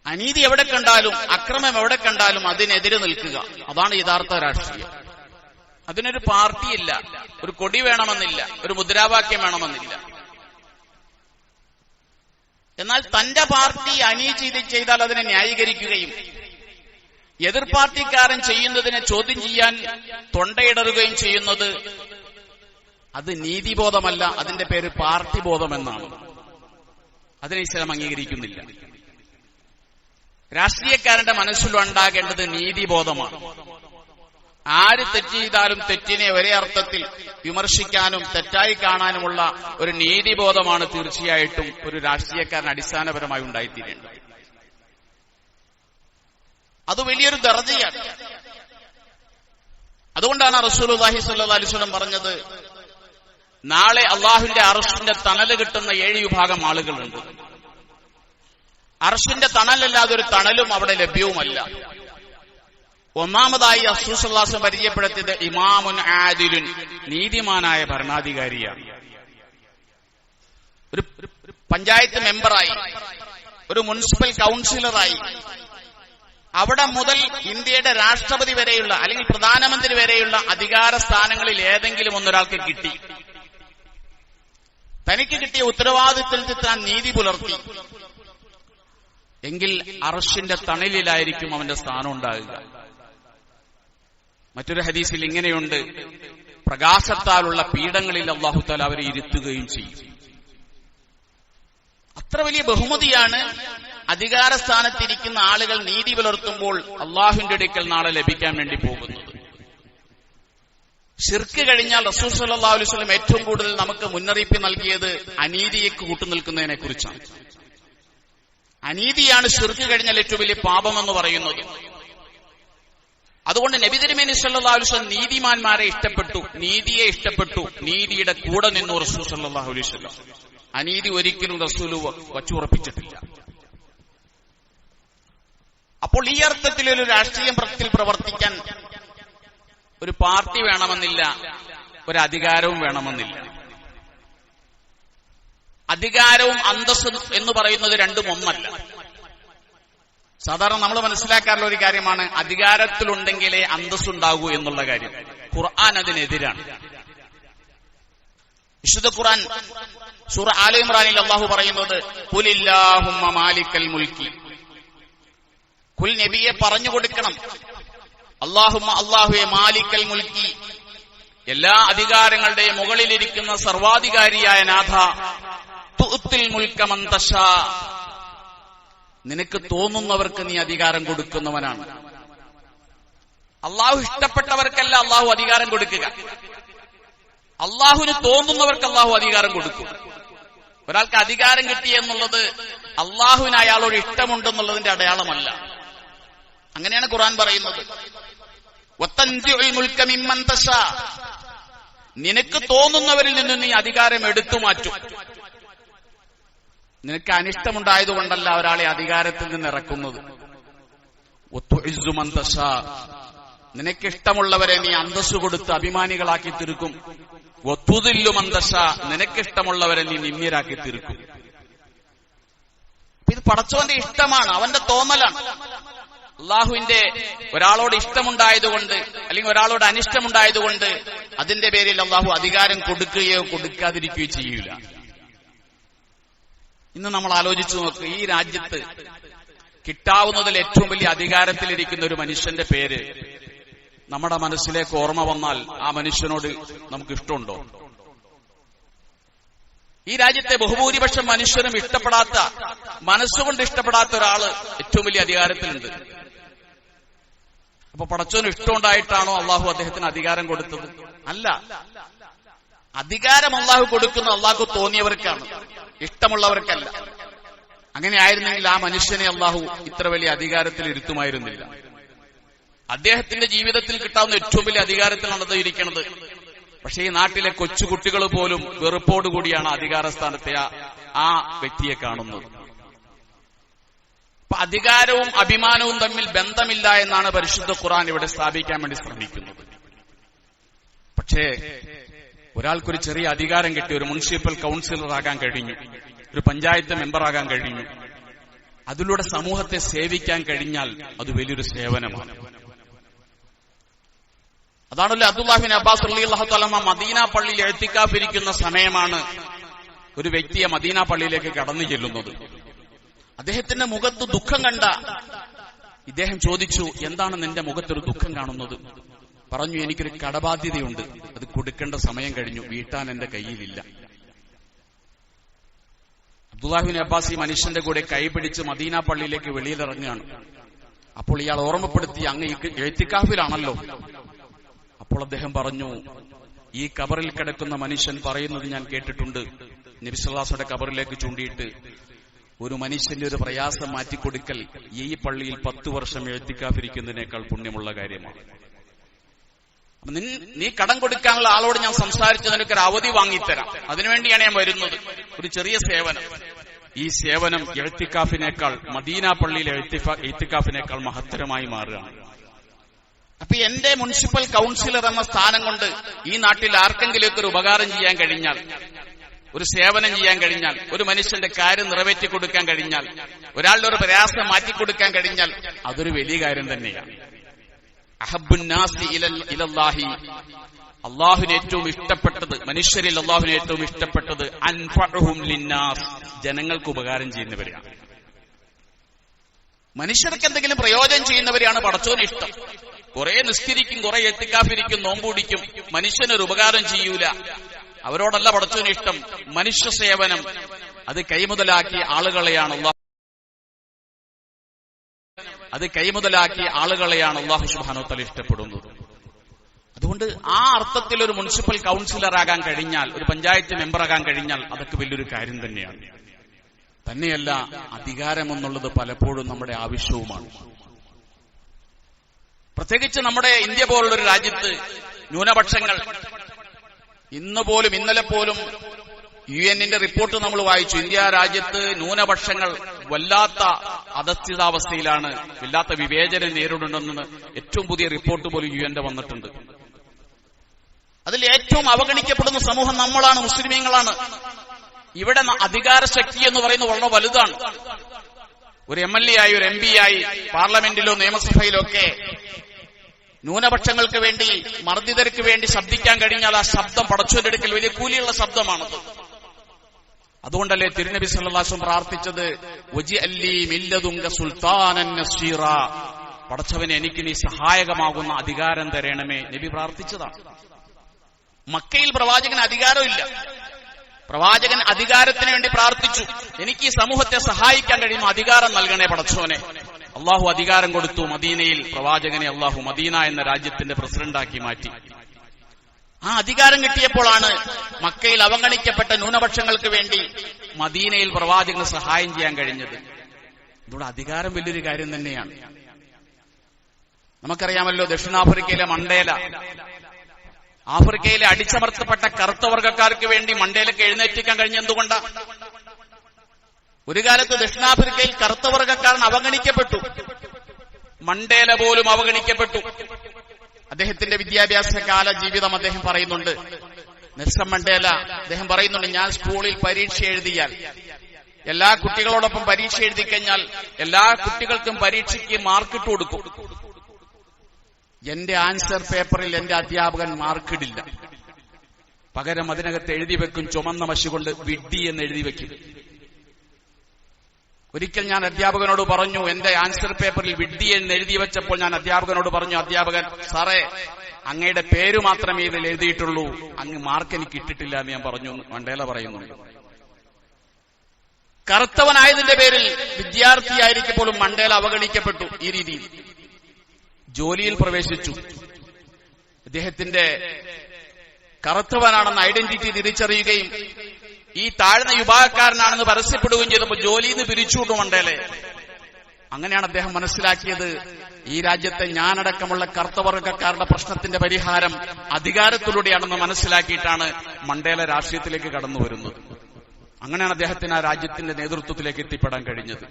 അനീതി എവിടെ കണ്ടാലും, അക്രമം എവിടെ കണ്ടാലും അതിനെതിരെ നിൽക്കുക, അതാണ് യഥാർത്ഥ രാഷ്ട്രീയം. അതിനൊരു പാർട്ടിയില്ല, ഒരു കൊടി വേണമെന്നില്ല, ഒരു മുദ്രാവാക്യം വേണമെന്നില്ല. എന്നാൽ തന്റെ പാർട്ടി അനീതി ചെയ്താൽ അതിനെ ന്യായീകരിക്കുകയും എതിർ പാർട്ടിക്കാരൻ ചെയ്യുന്നതിനെ ചോദ്യം ചെയ്യാൻ തൊണ്ടയിടറുകയും ചെയ്യുന്നത് അത് നീതിബോധമല്ല, അതിന്റെ പേര് പാർട്ടി ബോധമെന്നാണ്. അതിനെ ഇസ്ലാം അംഗീകരിക്കുന്നില്ല. രാഷ്ട്രീയക്കാരന്റെ മനസ്സിലുണ്ടാകേണ്ടത് നീതിബോധമാണ്. ആര് തെറ്റ് ചെയ്താലും തെറ്റിനെ ഒരേ അർത്ഥത്തിൽ വിമർശിക്കാനും തെറ്റായി കാണാനുമുള്ള ഒരു നീതിബോധമാണ് തീർച്ചയായിട്ടും ഒരു രാഷ്ട്രീയക്കാരന് അടിസ്ഥാനപരമായി ഉണ്ടായിത്തീരേണ്ടത്. അത് വലിയൊരു ദർജയാണ്. അതുകൊണ്ടാണ് റസൂലുള്ളാഹി സ്വല്ലല്ലാഹു അലൈഹി വസല്ലം പറഞ്ഞത്, നാളെ അള്ളാഹുവിന്റെ അർശിന്റെ തണല് കിട്ടുന്ന 7 വിഭാഗം ആളുകളുണ്ട്. അർശിന്റെ തണലല്ലാതെ ഒരു തണലും അവിടെ ലഭ്യവുമല്ല. ഒന്നാമതായി റസൂൽ സ്വല്ലല്ലാഹു അലൈഹി വസല്ലം പരിചയപ്പെടുത്തിയത് ഇമാമുൻ ആദിലുൻ, നീതിമാനായ ഭരണാധികാരിയാണ്. ഒരു പഞ്ചായത്ത് മെമ്പറായി, ഒരു മുനിസിപ്പൽ കൗൺസിലറായി, അവിടെ മുതൽ ഇന്ത്യയുടെ രാഷ്ട്രപതി വരെയുള്ള അല്ലെങ്കിൽ പ്രധാനമന്ത്രി വരെയുള്ള അധികാര സ്ഥാനങ്ങളിൽ ഏതെങ്കിലും ഒന്നൊരാൾക്ക് കിട്ടി. തനിക്ക് കിട്ടിയ ഉത്തരവാദിത്തത്തിൽ താൻ നീതി പുലർത്തി എങ്കിൽ അർശിന്റെ തണലിലായിരിക്കും അവന്റെ സ്ഥാനം ഉണ്ടാകുക. മറ്റൊരു ഹദീസിൽ ഇങ്ങനെയുണ്ട്, പ്രകാശത്താലുള്ള പീഠങ്ങളിൽ അല്ലാഹു തആല അവരെ ഇരുത്തുകയും ചെയ്യും. അത്ര വലിയ ബഹുമതിയാണ് അധികാര സ്ഥാനത്തിരിക്കുന്ന ആളുകൾ നീതി പുലർത്തുമ്പോൾ അള്ളാഹുവിന്റെ അടുക്കൽ നാളെ ലഭിക്കാൻ വേണ്ടി പോകുന്നത്. ശിർക്ക് കഴിഞ്ഞാൽ റസൂൽ സ്വല്ലല്ലാഹു അലൈഹി വസല്ലം ഏറ്റവും കൂടുതൽ നമുക്ക് മുന്നറിയിപ്പ് നൽകിയത് അനീതിയെ കൂട്ടുനിൽക്കുന്നതിനെ കുറിച്ചാണ്. അനീതിയാണ് ശിർക്ക് കഴിഞ്ഞാൽ ഏറ്റവും വലിയ പാപമെന്ന് പറയുന്നത്. അതുകൊണ്ട് നബി തിരുമേനി സല്ലല്ലാഹു അലൈഹി വസല്ലം നീതിമാന്മാരെ ഇഷ്ടപ്പെട്ടു, നീതിയെ ഇഷ്ടപ്പെട്ടു, നീതിയുടെ കൂടെ നിന്നു റസൂൽ സല്ലല്ലാഹു അലൈഹി വസല്ലം. അനീതി ഒരിക്കലും റസൂൽ വച്ചുറപ്പിച്ചിട്ടില്ല. അപ്പോൾ ഈ അർത്ഥത്തിൽ ഒരു രാഷ്ട്രീയത്തിൽ പ്രവർത്തിക്കാൻ ഒരു പാർട്ടി വേണമെന്നില്ല, ഒരു അധികാരവും വേണമെന്നില്ല. അധികാരവും അന്തസ്സും എന്ന് പറയുന്നത് രണ്ടും ഒന്നല്ല. സാധാരണ നമ്മൾ മനസ്സിലാക്കാറുള്ള ഒരു കാര്യമാണ് അധികാരത്തിലുണ്ടെങ്കിലേ അന്തസ്സുണ്ടാകൂ എന്നുള്ള കാര്യം. ഖുർആൻ അതിനെതിരാണ്. വിശുദ്ധ ഖുർആൻ സൂറ ആല ഇംറാനിൽ അല്ലാഹു പറയുന്നത്, ഖുലില്ലാഹുമ്മ മാലിക്കൽ മുൽക്കി, ഖുൽ നബിയെ പറഞ്ഞു കൊടുക്കണം, അല്ലാഹുമ്മ അല്ലാഹുവേ മാലിക്കൽ മുൽക്കി, എല്ലാ അധികാരങ്ങളുടെയും മുകളിലിരിക്കുന്ന സർവാധികാരിയായ നാഥ, തുഅത്തിൽ മുൽക മൻ തശാ, നിനക്ക് തോന്നുന്നവർക്ക് നീ അധികാരം കൊടുക്കുന്നവനാണ്. അള്ളാഹു ഇഷ്ടപ്പെട്ടവർക്കല്ല അള്ളാഹു അധികാരം കൊടുക്കുക, അള്ളാഹുവിന് തോന്നുന്നവർക്ക് അള്ളാഹു അധികാരം കൊടുക്കും. ഒരാൾക്ക് അധികാരം കിട്ടി എന്നുള്ളത് അള്ളാഹുവിന് അയാളോട് ഇഷ്ടമുണ്ടെന്നുള്ളതിന്റെ അടയാളമല്ല. അങ്ങനെയാണ് ഖുർആൻ പറയുന്നത്. വതൻസിഉൽ മുൽക മിമ്മൻ തശാ, നിനക്ക് തോന്നുന്നവരിൽ നിന്ന് നീ അധികാരം എടുത്തു മാറ്റും. നിനക്ക് അനിഷ്ടമുണ്ടായതുകൊണ്ടല്ല ഒരാളെ അധികാരത്തിൽ നിന്ന് ഇറക്കുന്നത്. വതുഇസ്സു മൻ തശാ, നിനക്കിഷ്ടമുള്ളവരെ നീ അന്തസ്സ് കൊടുത്ത് അഭിമാനികളാക്കി തീർക്കും. വതുദില്ലു മൻ തശാ, നിനക്കിഷ്ടമുള്ളവരെ നീ നിന്ദ്യരാക്കി തീർക്കും. ഇത് പടച്ചവന്റെ ഇഷ്ടമാണ്, അവന്റെ തോന്നലാണ്. അള്ളാഹുവിന്റെ ഒരാളോട് ഇഷ്ടമുണ്ടായതുകൊണ്ട് അല്ലെങ്കിൽ ഒരാളോട് അനിഷ്ടമുണ്ടായതുകൊണ്ട് അതിന്റെ പേരിൽ അള്ളാഹു അധികാരം കൊടുക്കുകയോ കൊടുക്കാതിരിക്കുകയോ ചെയ്യൂല. ഇന്ന് നമ്മൾ ആലോചിച്ചു നോക്ക്, ഈ രാജ്യത്ത് കിട്ടാവുന്നതിൽ ഏറ്റവും വലിയ അധികാരത്തിലിരിക്കുന്ന ഒരു മനുഷ്യന്റെ പേര് നമ്മുടെ മനസ്സിലേക്ക് ഓർമ്മ വന്നാൽ ആ മനുഷ്യനോട് നമുക്ക് ഇഷ്ടമുണ്ടോ? ഈ രാജ്യത്തെ ബഹുഭൂരിപക്ഷം മനുഷ്യരും ഇഷ്ടപ്പെടാത്ത, മനസ്സുകൊണ്ട് ഇഷ്ടപ്പെടാത്ത ഒരാള് ഏറ്റവും വലിയ അധികാരത്തിലുണ്ട്. അപ്പൊ പടച്ചോന് ഇഷ്ടമുണ്ടായിട്ടാണോ അള്ളാഹു അദ്ദേഹത്തിന് അധികാരം കൊടുത്തത്? അല്ല. അധികാരം അള്ളാഹു കൊടുക്കുന്ന അള്ളാഹു തോന്നിയവർക്കാണ്, ഇഷ്ടമുള്ളവർക്കല്ല. അങ്ങനെ ആയിരുന്നെങ്കിൽ ആ മനുഷ്യനെ അള്ളാഹു ഇത്ര വലിയ അധികാരത്തിൽ ഇരുത്തുമായിരുന്നില്ല. അദ്ദേഹത്തിന്റെ ജീവിതത്തിൽ കിട്ടാവുന്ന ഏറ്റവും വലിയ അധികാരത്തിലാണത് ഇരിക്കുന്നത്. പക്ഷേ ഈ നാട്ടിലെ കൊച്ചുകുട്ടികൾ പോലും വെറുപ്പോടുകൂടിയാണ് അധികാരസ്ഥാനത്തെ ആ വ്യക്തിയെ കാണുന്നത്. അപ്പൊ അധികാരവും അഭിമാനവും തമ്മിൽ ബന്ധമില്ല എന്നാണ് പരിശുദ്ധ ഖുർആൻ ഇവിടെ സ്ഥാപിക്കാൻ വേണ്ടി ശ്രമിക്കുന്നത്. പക്ഷേ ഒരാൾക്കൊരു ചെറിയ അധികാരം കിട്ടി, ഒരു മുനിസിപ്പൽ കൌൺസിലർ ആകാൻ കഴിഞ്ഞു, ഒരു പഞ്ചായത്ത് മെമ്പറാകാൻ കഴിഞ്ഞു, അതിലൂടെ സമൂഹത്തെ സേവിക്കാൻ കഴിഞ്ഞാൽ അത് വലിയൊരു സേവനമാണ്. അതാണല്ലോ അബ്ദുല്ലാഹി ബിൻ അബ്ബാസ് റളിയല്ലാഹു തആല മദീന പള്ളിയിൽ ഇഅ്തികാഫിരിക്കുന്ന സമയമാണ് ഒരു വ്യക്തിയെ മദീന പള്ളിയിലേക്ക് കടന്നു ചെല്ലുന്നത്. അദ്ദേഹത്തിന്റെ മുഖത്ത് ദുഃഖം കണ്ട ഇദ്ദേഹം ചോദിച്ചു, എന്താണ് നിന്റെ മുഖത്തൊരു ദുഃഖം കാണുന്നത്? പറഞ്ഞു, എനിക്കൊരു കടബാധ്യതയുണ്ട്, അത് കൊടുക്കേണ്ട സമയം കഴിഞ്ഞു, വീട്ടാൻ എന്റെ കയ്യിലില്ല. അബ്ദുല്ലാഹി ബിൻ അബ്ബാസ് ഈ മനുഷ്യന്റെ കൂടെ കൈപിടിച്ച് മദീന പള്ളിയിലേക്ക് വെളിയിലിറങ്ങുകയാണ്. അപ്പോൾ ഇയാൾ ഓർമ്മപ്പെടുത്തി, അങ്ങ് ഇഅ്തികാഫിലാണല്ലോ. അപ്പോൾ അദ്ദേഹം പറഞ്ഞു, ഈ ഖബറിൽ കിടക്കുന്ന മനുഷ്യൻ പറയുന്നത് ഞാൻ കേട്ടിട്ടുണ്ട്. നബി സല്ലല്ലാഹു അലൈഹി വസല്ലം ഖബറിലേക്ക് ചൂണ്ടിയിട്ട്, ഒരു മനുഷ്യന്റെ ഒരു പ്രയാസം മാറ്റിക്കൊടുക്കൽ ഈ പള്ളിയിൽ 10 വർഷം ഇഅ്തികാഫിരിക്കുന്നതിനേക്കാൾ പുണ്യമുള്ള കാര്യമാണ്. നീ കടം കൊടുക്കാനുള്ള ആളോട് ഞാൻ സംസാരിച്ച് നിനക്കൊരു അവധി വാങ്ങിത്തരാം, അതിനുവേണ്ടിയാണ് ഞാൻ വരുന്നത്. ഒരു ചെറിയ സേവനം. ഈ സേവനം ഇഅ്തികാഫിനേക്കാൾ, മദീന പള്ളിയിലെ ഇഅ്തികാഫിനേക്കാൾ മഹത്തരമായി മാറുകയാണ്. അപ്പൊ എന്റെ മുനിസിപ്പൽ കൌൺസിലർ എന്ന സ്ഥാനം കൊണ്ട് ഈ നാട്ടിൽ ആർക്കെങ്കിലും ഒരു ഉപകാരം ചെയ്യാൻ കഴിഞ്ഞാൽ, ഒരു സേവനം ചെയ്യാൻ കഴിഞ്ഞാൽ, ഒരു മനുഷ്യന്റെ കാര്യം നിറവേറ്റി കൊടുക്കാൻ കഴിഞ്ഞാൽ, ഒരാളുടെ ഒരു പ്രയാസം മാറ്റിക്കൊടുക്കാൻ കഴിഞ്ഞാൽ അതൊരു വലിയ കാര്യം തന്നെയാണ്. അഹബ്ബുന്നാസി ഇലല്ലാഹി, അള്ളാഹുവിന് ഏറ്റവും ഇഷ്ടപ്പെട്ടത്, മനുഷ്യരിൽ അള്ളാഹുവിന് ഏറ്റവും ഇഷ്ടപ്പെട്ടത് അൻഫഉഹും ലിന്നാസ്, ജനങ്ങൾക്ക് ഉപകാരം ചെയ്യുന്നവരെയാണ്. മനുഷ്യർക്ക് എന്തെങ്കിലും പ്രയോജനം ചെയ്യുന്നവരെയാണ് പടച്ചോന് ഇഷ്ടം. കുറെ നിസ്കരിക്കും, കുറെ ഇഅ്തികാഫിരിക്കും, നോമ്പുടിക്കും, മനുഷ്യനൊരു ഉപകാരം ചെയ്യൂല, അവരോടല്ല പടച്ചോന് ഇഷ്ടം. മനുഷ്യ സേവനം അത് കൈമുതലാക്കിയ ആളുകളെയാണ് അല്ലാഹു സുബ്ഹാനഹു വ തആല ഇഷ്ടപ്പെടുന്നത്. അതുകൊണ്ട് ആ അർത്ഥത്തിൽ ഒരു മുനിസിപ്പൽ കൌൺസിലർ ആകാൻ കഴിഞ്ഞാൽ, ഒരു പഞ്ചായത്ത് മെമ്പറാകാൻ കഴിഞ്ഞാൽ അതൊക്കെ വലിയൊരു കാര്യം തന്നെയാണ്. തന്നെയല്ല, അധികാരമെന്നുള്ളത് പലപ്പോഴും നമ്മുടെ ആവശ്യവുമാണ്. പ്രത്യേകിച്ച് നമ്മുടെ ഇന്ത്യ പോലുള്ളൊരു രാജ്യത്ത് ന്യൂനപക്ഷങ്ങൾ, ഇന്നലെ പോലും UN റിപ്പോർട്ട് നമ്മൾ വായിച്ചു, ഇന്ത്യ രാജ്യത്ത് ന്യൂനപക്ഷങ്ങൾ വല്ലാത്ത അധസ്ഥിതാവസ്ഥയിലാണ്, വല്ലാത്ത വിവേചനം നേരിടുന്നെന്ന് ഏറ്റവും പുതിയ റിപ്പോർട്ട് പോലും UN വന്നിട്ടുണ്ട്. അതിൽ ഏറ്റവും അവഗണിക്കപ്പെടുന്ന സമൂഹം നമ്മളാണ്, മുസ്ലിമീങ്ങളാണ്. ഇവിടെ അധികാര ശക്തി എന്ന് പറയുന്നത് വളരെ വലുതാണ്. ഒരു MLA ആയി, ഒരു MP ആയി, പാർലമെന്റിലോ നിയമസഭയിലോ ഒക്കെ ന്യൂനപക്ഷങ്ങൾക്ക് വേണ്ടി, മർദ്ദിതർക്ക് വേണ്ടി ശബ്ദിക്കാൻ കഴിഞ്ഞാൽ ആ ശബ്ദം പടച്ചോന്റെ അടുക്കൽ വലിയ കൂലിയുള്ള ശബ്ദമാണത്. അതുകൊണ്ടല്ലേ തിരുനബി സല്ലല്ലാഹു അലൈഹി വസല്ലം പ്രാർത്ഥിച്ചത്, വജിഅല്ലി മില്ലദുങ്ക സുൽത്താനൻ നസീറ, പടച്ചവനെ എനിക്ക് നീ സഹായകമാകുന്ന അധികാരം തരണമേ. നബി പ്രാർത്ഥിച്ചതാണ്. മക്കയിൽ പ്രവാചകന് അധികാരമില്ല. പ്രവാചകൻ അധികാരത്തിന് വേണ്ടി പ്രാർത്ഥിച്ചു, എനിക്ക് ഈ സമൂഹത്തെ സഹായിക്കാൻ കഴിയുന്ന അധികാരം നൽകണേ പടച്ചോനെ. അള്ളാഹു അധികാരം കൊടുത്തു. മദീനയിൽ പ്രവാചകനെ അള്ളാഹു മദീന എന്ന രാജ്യത്തിന്റെ പ്രസിഡന്റാക്കി മാറ്റി. ആ അധികാരം കിട്ടിയപ്പോഴാണ് മക്കയിൽ അവഗണിക്കപ്പെട്ട ന്യൂനപക്ഷങ്ങൾക്ക് വേണ്ടി മദീനയിൽ പ്രവാചകന് സഹായം ചെയ്യാൻ കഴിഞ്ഞത്. ഇവിടെ അധികാരം വലിയൊരു കാര്യം തന്നെയാണ്. നമുക്കറിയാമല്ലോ, ദക്ഷിണാഫ്രിക്കയിലെ മണ്ടേല, ആഫ്രിക്കയിലെ അടിച്ചമർത്തപ്പെട്ട കറുത്ത വർഗക്കാർക്ക് വേണ്ടി മണ്ടേലക്ക് എഴുന്നേറ്റിക്കാൻ കഴിഞ്ഞ എന്തുകൊണ്ടാണ്? ഒരു കാലത്ത് ദക്ഷിണാഫ്രിക്കയിൽ കറുത്ത വർഗക്കാരൻ അവഗണിക്കപ്പെട്ടു, മണ്ടേല പോലും അവഗണിക്കപ്പെട്ടു. അദ്ദേഹത്തിന്റെ വിദ്യാഭ്യാസ കാല ജീവിതം അദ്ദേഹം പറയുന്നുണ്ട്. നെൽസൺ മണ്ടേല അദ്ദേഹം പറയുന്നുണ്ട്, ഞാൻ സ്കൂളിൽ പരീക്ഷ എഴുതിയാൽ, എല്ലാ കുട്ടികളോടൊപ്പം പരീക്ഷ എഴുതി കഴിഞ്ഞാൽ എല്ലാ കുട്ടികൾക്കും പരീക്ഷയ്ക്ക് മാർക്കിട്ട് കൊടുക്കും. എന്റെ ആൻസർ പേപ്പറിൽ എന്റെ അധ്യാപകൻ മാർക്കിടില്ല, പകരം അതിനകത്ത് എഴുതി വെക്കും, ചുമന്ന മഷി കൊണ്ട് വിഡ്ഢി എന്ന് എഴുതി വെക്കും. ഒരിക്കൽ ഞാൻ അധ്യാപകനോട് പറഞ്ഞു, എന്റെ ആൻസർ പേപ്പറിൽ വിഡ്ഢി എന്ന് എഴുതി വെച്ചപ്പോൾ ഞാൻ അധ്യാപകനോട് പറഞ്ഞു, അധ്യാപകൻ സാറേ, അങ്ങയുടെ പേര് മാത്രമേ ഇതിൽ എഴുതിയിട്ടുള്ളൂ, അങ്ങ് മാർക്ക് എനിക്ക് ഇട്ടിട്ടില്ല എന്ന് ഞാൻ പറഞ്ഞു. മണ്ടേല പറയുന്നുണ്ട്. കറുത്തവനായതിന്റെ പേരിൽ വിദ്യാർത്ഥിയായിരിക്കുമ്പോഴും മണ്ടേല അവഗണിക്കപ്പെട്ടു. ഈ രീതിയിൽ ജോലിയിൽ പ്രവേശിച്ചു. അദ്ദേഹത്തിന്റെ കറുത്തവനാണെന്ന ഐഡന്റിറ്റി തിരിച്ചറിയുകയും ഈ താഴ്ന്ന വിഭാഗക്കാരനാണെന്ന് പരസ്യപ്പെടുകയും ചെയ്തപ്പോൾ ജോലിയിൽ നിന്ന് പിരിച്ചുവിട്ടു മണ്ടേലെ. അങ്ങനെയാണ് അദ്ദേഹം മനസ്സിലാക്കിയത്, ഈ രാജ്യത്തെ ഞാനടക്കമുള്ള കറുത്തവർഗക്കാരുടെ പ്രശ്നത്തിന്റെ പരിഹാരം അധികാരത്തിലൂടെയാണെന്ന് മനസ്സിലാക്കിയിട്ടാണ് മണ്ടേല രാഷ്ട്രീയത്തിലേക്ക് കടന്നു വരുന്നത്. അങ്ങനെയാണ് അദ്ദേഹത്തിന് ആ രാജ്യത്തിന്റെ നേതൃത്വത്തിലേക്ക് എത്തിപ്പെടാൻ കഴിഞ്ഞത്.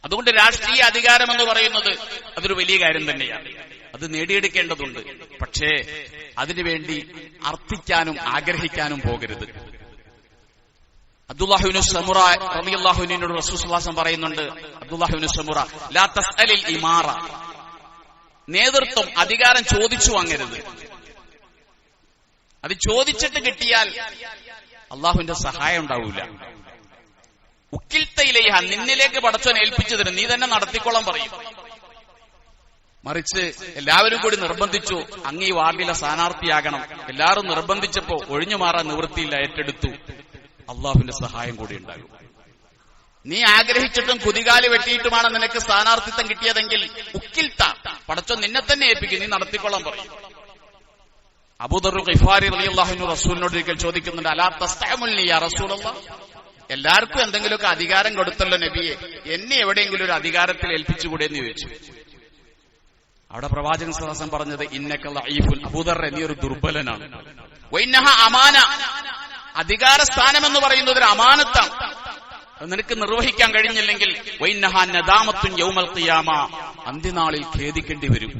അതുകൊണ്ട് രാഷ്ട്രീയ അധികാരം എന്ന് പറയുന്നത് അതൊരു വലിയ കാര്യം തന്നെയാണ്. അത് നേടിയെടുക്കേണ്ടതുണ്ട്. പക്ഷേ അതിനുവേണ്ടി അർത്ഥിക്കാനും ആഗ്രഹിക്കാനും പോകരുത്. അബ്ദുല്ലാഹിബ്നു സമുറ റളിയല്ലാഹു അൻഹുവിനോട് റസൂൽ സ്വല്ലല്ലാഹു അലൈഹി വസല്ലം പറയുന്നുണ്ട്, അബ്ദുല്ലാഹിബ്നു സമുറ, ലാ തസ്അലിൽ ഇമാറ, നേതൃത്വം അധികാരം ചോദിച്ചു വാങ്ങരുത്. അത് ചോദിച്ചിട്ട് കിട്ടിയാൽ അള്ളാഹുവിന്റെ സഹായം ഉണ്ടാവൂല. ഉക്കിൽത്തയിലേഹ, നിന്നിലേക്ക് പടച്ചോൻ ഏൽപ്പിച്ചു തരും, നീ തന്നെ നടത്തിക്കോളാൻ പറയും. മറിച്ച് എല്ലാവരും കൂടി നിർബന്ധിച്ചു, അങ്ങ് ഈ വാർഡിലെ സ്ഥാനാർത്ഥിയാകണം. എല്ലാവരും നിർബന്ധിച്ചപ്പോ ഒഴിഞ്ഞു മാറാൻ നിവൃത്തിയില്ല, ഏറ്റെടുത്തു. അള്ളാഹുവിന്റെ സഹായം കൂടി ഉണ്ടാകും. നീ ആഗ്രഹിച്ചിട്ടും കുതികാല് വെട്ടിയിട്ടുമാണ് നിനക്ക് സ്ഥാനാർത്ഥിത്വം കിട്ടിയതെങ്കിൽ ഉക്കിൽത്ത, പടച്ചോൻ നിന്നെ തന്നെ ഏൽപ്പിക്കും, നീ നടത്തിക്കൊള്ളാൻ പറയും. അബൂദർ ഗിഫാരി റളിയല്ലാഹു അൻഹു റസൂലിനോട് ഒരിക്കൽ ചോദിക്കുന്നുണ്ട്, അലാ തസ്തഅമുൽനി യാ റസൂലല്ലാഹ്, എല്ലാവർക്കും എന്തെങ്കിലുമൊക്കെ അധികാരം കൊടുത്തല്ലോ നബിയെ, എന്നെ എവിടെയെങ്കിലും ഒരു അധികാരത്തിൽ ഏൽപ്പിച്ചുകൂടെ എന്ന് ചോദിച്ചു. അവിടെ പ്രവാചകൻ സ്വല്ലല്ലാഹു അലൈഹി വസല്ലം പറഞ്ഞത്, ഇന്നക ലഈഫുൻ, അബൂദർ നീ ഒരു ദുർബലനാണ്. വഇന്നഹ അമാന, അധികാര സ്ഥാനം എന്ന് പറയുന്നത് ഒരു അമാനത്താണ്. അത് നിനക്ക് നിർവഹിക്കാൻ കഴിഞ്ഞില്ലെങ്കിൽ വഇന്നഹ നദാമത്തുൻ യൗമൽ ഖിയാമ, അന്ത്യനാളിൽ ഖേദിക്കേണ്ടി വരും.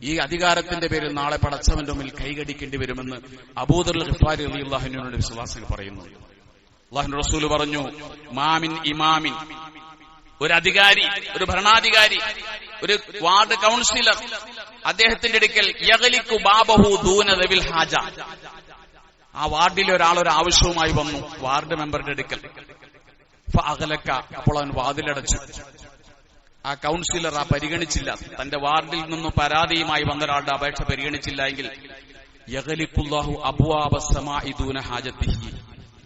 ഈ അധികാരത്തിന്റെ പേരിൽ നാളെ പടച്ചവന്റെ മുന്നിൽ കൈകടിക്കേണ്ടി വരുമെന്ന് അബൂദർ ഗിഫാരി റളിയല്ലാഹു അൻഹുവിനോട് വിശ്വാസികൾ പറയുന്നു. അല്ലാഹുവിന്റെ റസൂൽ പറഞ്ഞു, മാമിൻ ഇമാമിൻ, ഒരു അധികാരി, ഒരു ഭരണാധികാരി, ഒരു വാർഡ് കൗൺസിലർ, അദ്ദേഹത്തിന്റെ അടുക്കൽ യഗ്ലിഖു ബാബഹു ദൂന ദവിൽ ഹാജ, ആ വാർഡിലെ ഒരാൾ ഒരു ആവശ്യവുമായി വന്നു വാർഡ് മെമ്പറുടെ അടുക്കൽ. ഫഅഗ്ലക, അപ്പോൾ അവൻ വാതിലടച്ചു. ആ കൗൺസിലർ ആ പരിഗണിച്ചില്ല, തന്റെ വാർഡിൽ നിന്നും പരാതിയുമായി വന്ന ഒരാളുടെ അപേക്ഷ പരിഗണിച്ചില്ല എങ്കിൽ യഗ്ലിഖുല്ലാഹു അബ്വാബ സമാഇ ദൂന ഹാജതിഹി,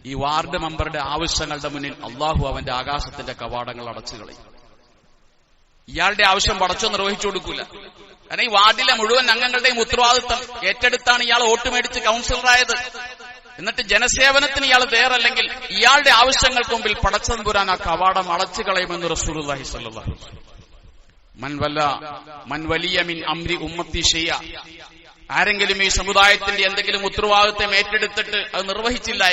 ഈ വാർഡ് മെമ്പറുടെ ആവശ്യങ്ങളുടെ മുന്നിൽ അള്ളാഹു അവന്റെ ആകാശത്തിന്റെ കവാടങ്ങൾ അടച്ചു കളയും. ഇയാളുടെ ആവശ്യം പടച്ചോ നിർവഹിച്ചു കൊടുക്കൂല. കാരണം ഈ വാർഡിലെ മുഴുവൻ അംഗങ്ങളുടെയും ഉത്തരവാദിത്തം ഏറ്റെടുത്താണ് ഇയാൾ വോട്ട് മേടിച്ച് കൗൺസിലറായത്. എന്നിട്ട് ജനസേവനത്തിന് ഇയാൾ തയ്യാറല്ലെങ്കിൽ ഇയാളുടെ ആവശ്യങ്ങൾക്ക് മുമ്പിൽ പടച്ചതമ്പുരാൻ ആ കവാടം അടച്ചു കളയുമെന്ന് റസൂലുള്ളാഹി സ്വല്ലല്ലാഹു അലൈഹി വസല്ലം. മൻ വലിയ മിൻ അംരി ഉമ്മത്തി ഷൈഅ, ആരെങ്കിലും ഈ സമുദായത്തിന്റെ എന്തെങ്കിലും ഉത്തരവാദിത്തം ഏറ്റെടുത്തിട്ട് അത് നിർവഹിച്ചില്ല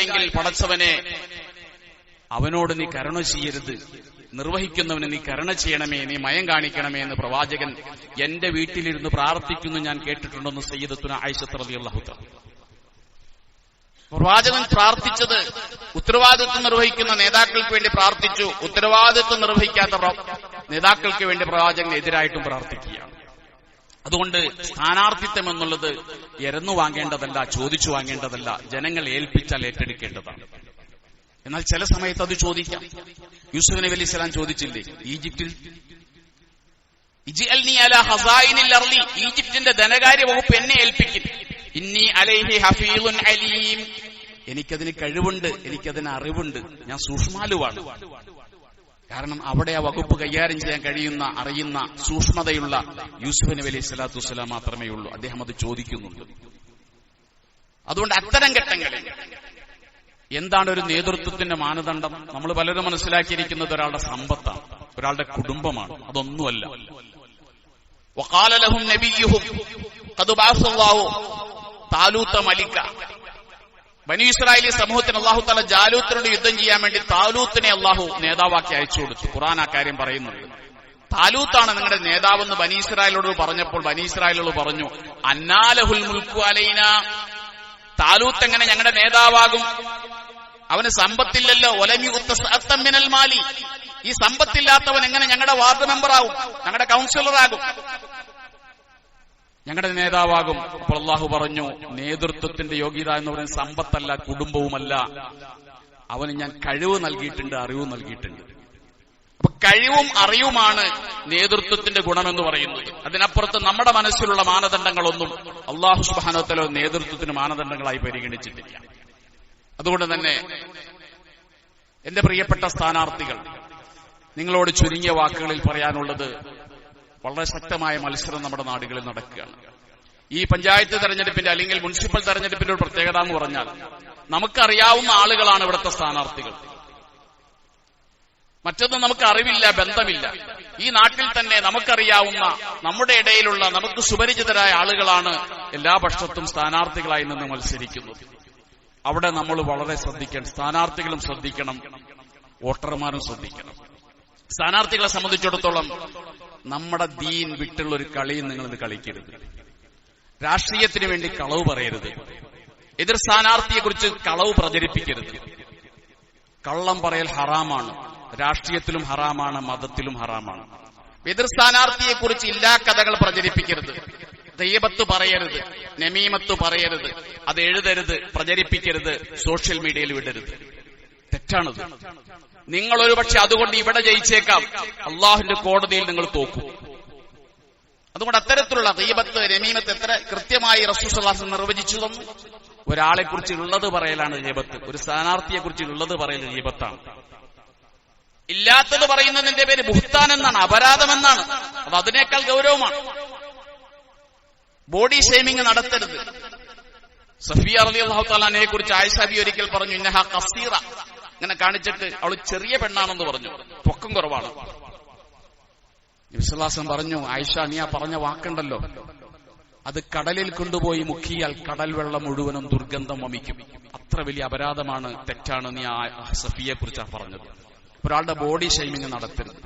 എങ്കിൽ പടച്ചവനെ, അവനോട് നീ കരുണ ചെയ്യരുത്, നിർവഹിക്കുന്നവന് നീ കരുണ ചെയ്യണമേ, നീ മയം കാണിക്കണമേ എന്ന് പ്രവാചകൻ എന്റെ വീട്ടിലിരുന്ന് പ്രാർത്ഥിക്കുന്നു ഞാൻ കേട്ടിട്ടുണ്ടെന്ന് സയ്യിദത്തുന ആയിഷ റളിയല്ലാഹു തആല. പ്രവാചകൻ പ്രാർത്ഥിച്ചത് ഉത്തരവാദിത്വം നിർവഹിക്കുന്ന നേതാക്കൾക്ക് വേണ്ടി പ്രാർത്ഥിച്ചു, ഉത്തരവാദിത്വം നിർവഹിക്കാത്ത നേതാക്കൾക്ക് വേണ്ടി പ്രവാചകൻ എതിരായിട്ടും പ്രാർത്ഥിക്കുകയാണ്. അതുകൊണ്ട് സ്ഥാനാർത്ഥിത്വം എന്നുള്ളത് എരന്നു വാങ്ങേണ്ടതല്ല, ചോദിച്ചു വാങ്ങേണ്ടതല്ല, ജനങ്ങൾ ഏൽപ്പിച്ചാൽ ഏറ്റെടുക്കേണ്ടതാണ്. എന്നാൽ ചില സമയത്ത് അത് ചോദിക്കാം. യൂസുഫ് നബി അലൈഹിസ്സലാം ചോദിച്ചില്ലേ ഈജിപ്തിൽ, ഇജ്അൽനി അലാ ഹസായിനിൽ അർളി, ഈജിപ്തിന്റെ ധനകാര്യ വകുപ്പ് എന്നെ ഏൽപ്പിക്കും. ഇന്നി അലൈഹി ഹഫീളുൻ അലീം, എനിക്കതിന് കഴിവുണ്ട്, എനിക്കതിന് അറിവുണ്ട്, ഞാൻ സൂക്ഷ്മാലുവാണ്. കാരണം അവിടെ ആ വകുപ്പ് കൈകാര്യം ചെയ്യാൻ അറിയുന്ന സൂക്ഷ്മതയുള്ള യൂസുഫ് നബി അലൈഹി സ്വലാത്തു വസ്സലാം മാത്രമേ ഉള്ളൂ. അദ്ദേഹം അത് ചോദിക്കുന്നുണ്ട്. അതുകൊണ്ട് അത്തരം ഘട്ടങ്ങളിൽ എന്താണ് ഒരു നേതൃത്വത്തിന്റെ മാനദണ്ഡം? നമ്മൾ പലരും മനസ്സിലാക്കിയിരിക്കുന്നത് ഒരാളുടെ സമ്പത്താണ്, ഒരാളുടെ കുടുംബമാണ്. അതൊന്നുമല്ല. വഖാല ലഹും നബിയ്യുഹും ഖദ് ബഅസല്ലാഹു താലൂത മലിക, ബനി ഇസ്രായേലി സമൂഹത്തിന് അല്ലാഹു തആല ജാലൂത്തിനോട് യുദ്ധം ചെയ്യാൻ വേണ്ടി താലൂത്തിനെ അല്ലാഹു നേതാവാക്കി അയച്ചു കൊടുത്തു. ഖുർആൻ ആ കാര്യം പറയുന്നുണ്ട്. താലൂത്താണ് നിങ്ങളുടെ നേതാവെന്ന് ബനി ഇസ്രായേലോട് പറഞ്ഞപ്പോൾ ബനി ഇസ്രായേലോട് പറഞ്ഞു, അന്നാലഹുൽ മുൽക്കു അലൈന, താലൂത്ത് എങ്ങനെ ഞങ്ങളുടെ നേതാവാകും? അവന് സമ്പത്തില്ലല്ലോ. ഒലമി ഉത്തസഅത്തം മിനൽ മാലി, ഈ സമ്പത്തില്ലാത്തവൻ എങ്ങനെ ഞങ്ങളുടെ വാർഡ് മെമ്പറാകും, ഞങ്ങളുടെ കൗൺസിലറാകും, ഞങ്ങളുടെ നേതാവാകും? അപ്പോൾ അള്ളാഹു പറഞ്ഞു, നേതൃത്വത്തിന്റെ യോഗ്യത എന്ന് പറയുന്നത് സമ്പത്തല്ല, കുടുംബവുമല്ല, അവന് ഞാൻ കഴിവ് നൽകിയിട്ടുണ്ട്, അറിവ് നൽകിയിട്ടുണ്ട്. അപ്പൊ കഴിവും അറിവുമാണ് നേതൃത്വത്തിന്റെ ഗുണമെന്ന് പറയുന്നത്. അതിനപ്പുറത്ത് നമ്മുടെ മനസ്സിലുള്ള മാനദണ്ഡങ്ങളൊന്നും അല്ലാഹു സുബ്ഹാനഹു വ തആല നേതൃത്വത്തിന് മാനദണ്ഡങ്ങളായി പരിഗണിച്ചിട്ടില്ല. അതുകൊണ്ട് തന്നെ എന്റെ പ്രിയപ്പെട്ട സ്ഥാനാർത്ഥികൾ, നിങ്ങളോട് ചുരുങ്ങിയ വാക്കുകളിൽ പറയാനുള്ളത്, വളരെ ശക്തമായ മത്സരം നമ്മുടെ നാടുകളിൽ നടക്കുകയാണ്. ഈ പഞ്ചായത്ത് തെരഞ്ഞെടുപ്പിന്റെ അല്ലെങ്കിൽ മുനിസിപ്പൽ തെരഞ്ഞെടുപ്പിന്റെ ഒരു പ്രത്യേകത എന്ന് പറഞ്ഞാൽ നമുക്കറിയാവുന്ന ആളുകളാണ് ഇവിടുത്തെ സ്ഥാനാർത്ഥികൾ. മറ്റൊന്നും നമുക്ക് അറിവില്ല, ബന്ധമില്ല. ഈ നാട്ടിൽ തന്നെ നമുക്കറിയാവുന്ന, നമ്മുടെ ഇടയിലുള്ള, നമുക്ക് സുപരിചിതരായ ആളുകളാണ് എല്ലാ പക്ഷത്തും സ്ഥാനാർത്ഥികളായി നിന്ന് മത്സരിക്കുന്നത്. അവിടെ നമ്മൾ വളരെ ശ്രദ്ധിക്കണം. സ്ഥാനാർത്ഥികളും ശ്രദ്ധിക്കണം, വോട്ടർമാരും ശ്രദ്ധിക്കണം. സ്ഥാനാർത്ഥികളെ സംബന്ധിച്ചിടത്തോളം നമ്മുടെ ദീൻ വിട്ടുള്ള ഒരു കളിയും നിങ്ങളിത് കളിക്കരുത്. രാഷ്ട്രീയത്തിന് വേണ്ടി കളവ് പറയരുത്. എതിർ സ്ഥാനാർത്ഥിയെക്കുറിച്ച് കളവ് പ്രചരിപ്പിക്കരുത്. കള്ളം പറയൽ ഹറാമാണ്. രാഷ്ട്രീയത്തിലും ഹറാമാണ്, മതത്തിലും ഹറാമാണ്. എതിർ സ്ഥാനാർത്ഥിയെക്കുറിച്ച് ഇല്ലാ കഥകൾ പ്രചരിപ്പിക്കരുത്. ഗീബത്ത് പറയരുത്, നമീമത്ത് പറയരുത്, അത് എഴുതരുത്, പ്രചരിപ്പിക്കരുത്, സോഷ്യൽ മീഡിയയിൽ വിടരുത്. തെറ്റാണത്. നിങ്ങൾ ഒരുപക്ഷെ അതുകൊണ്ട് ഇവിടെ ജയിച്ചേക്കാം, അള്ളാഹുവിന്റെ കോടതിയിൽ നിങ്ങൾ തോക്കും. അതുകൊണ്ട് അത്തരത്തിലുള്ള ഗീബത്ത്, നമീമത്ത് എത്ര കൃത്യമായി റസൂൽ സ്വല്ലല്ലാഹു അലൈഹി വസല്ലം നിർവചിച്ചു തന്നു. ഒരാളെ കുറിച്ച് ഉള്ളത് പറയലാണ് ഗീബത്ത്. ഒരു സ്ഥാനാർത്ഥിയെ കുറിച്ച് ഉള്ളത് പറയൽ ഗീബത്താണ്. ഇല്ലാത്തത് പറയുന്നതിന്റെ പേര് ബുഹ്താൻ എന്നാണ്, അപരാധമെന്നാണ്. അത് അതിനേക്കാൾ ഗൗരവമാണ്. ബോഡി ഷെയ്മിങ് നടത്തരുത്. സഫിയ റളിയല്ലാഹു തആല അൻഹയെ കുറിച്ച് ആയിഷ ബി ഒരിക്കൽ പറഞ്ഞു, ഇന്നഹാ ഖസീറ, ഇങ്ങനെ കാണിച്ചിട്ട് അവൾ ചെറിയ പെണ്ണാണെന്ന് പറഞ്ഞു, പൊക്കം കുറവാണ്. നബി സല്ലല്ലാഹു അലൈഹി വസല്ലം പറഞ്ഞു, ആയിഷ, നീ ആ പറഞ്ഞ വാക്കുണ്ടല്ലോ, അത് കടലിൽ കൊണ്ടുപോയി മുക്കിയാൽ കടൽ വെള്ളം മുഴുവനും ദുർഗന്ധം വമിക്കും. അത്ര വലിയ അപരാധമാണ്, തെറ്റാണ് നീ ആ സഫിയെ കുറിച്ചാണ് പറഞ്ഞത്. ഒരാളുടെ ബോഡി ഷെയ്മിങ് നടത്തരുത്.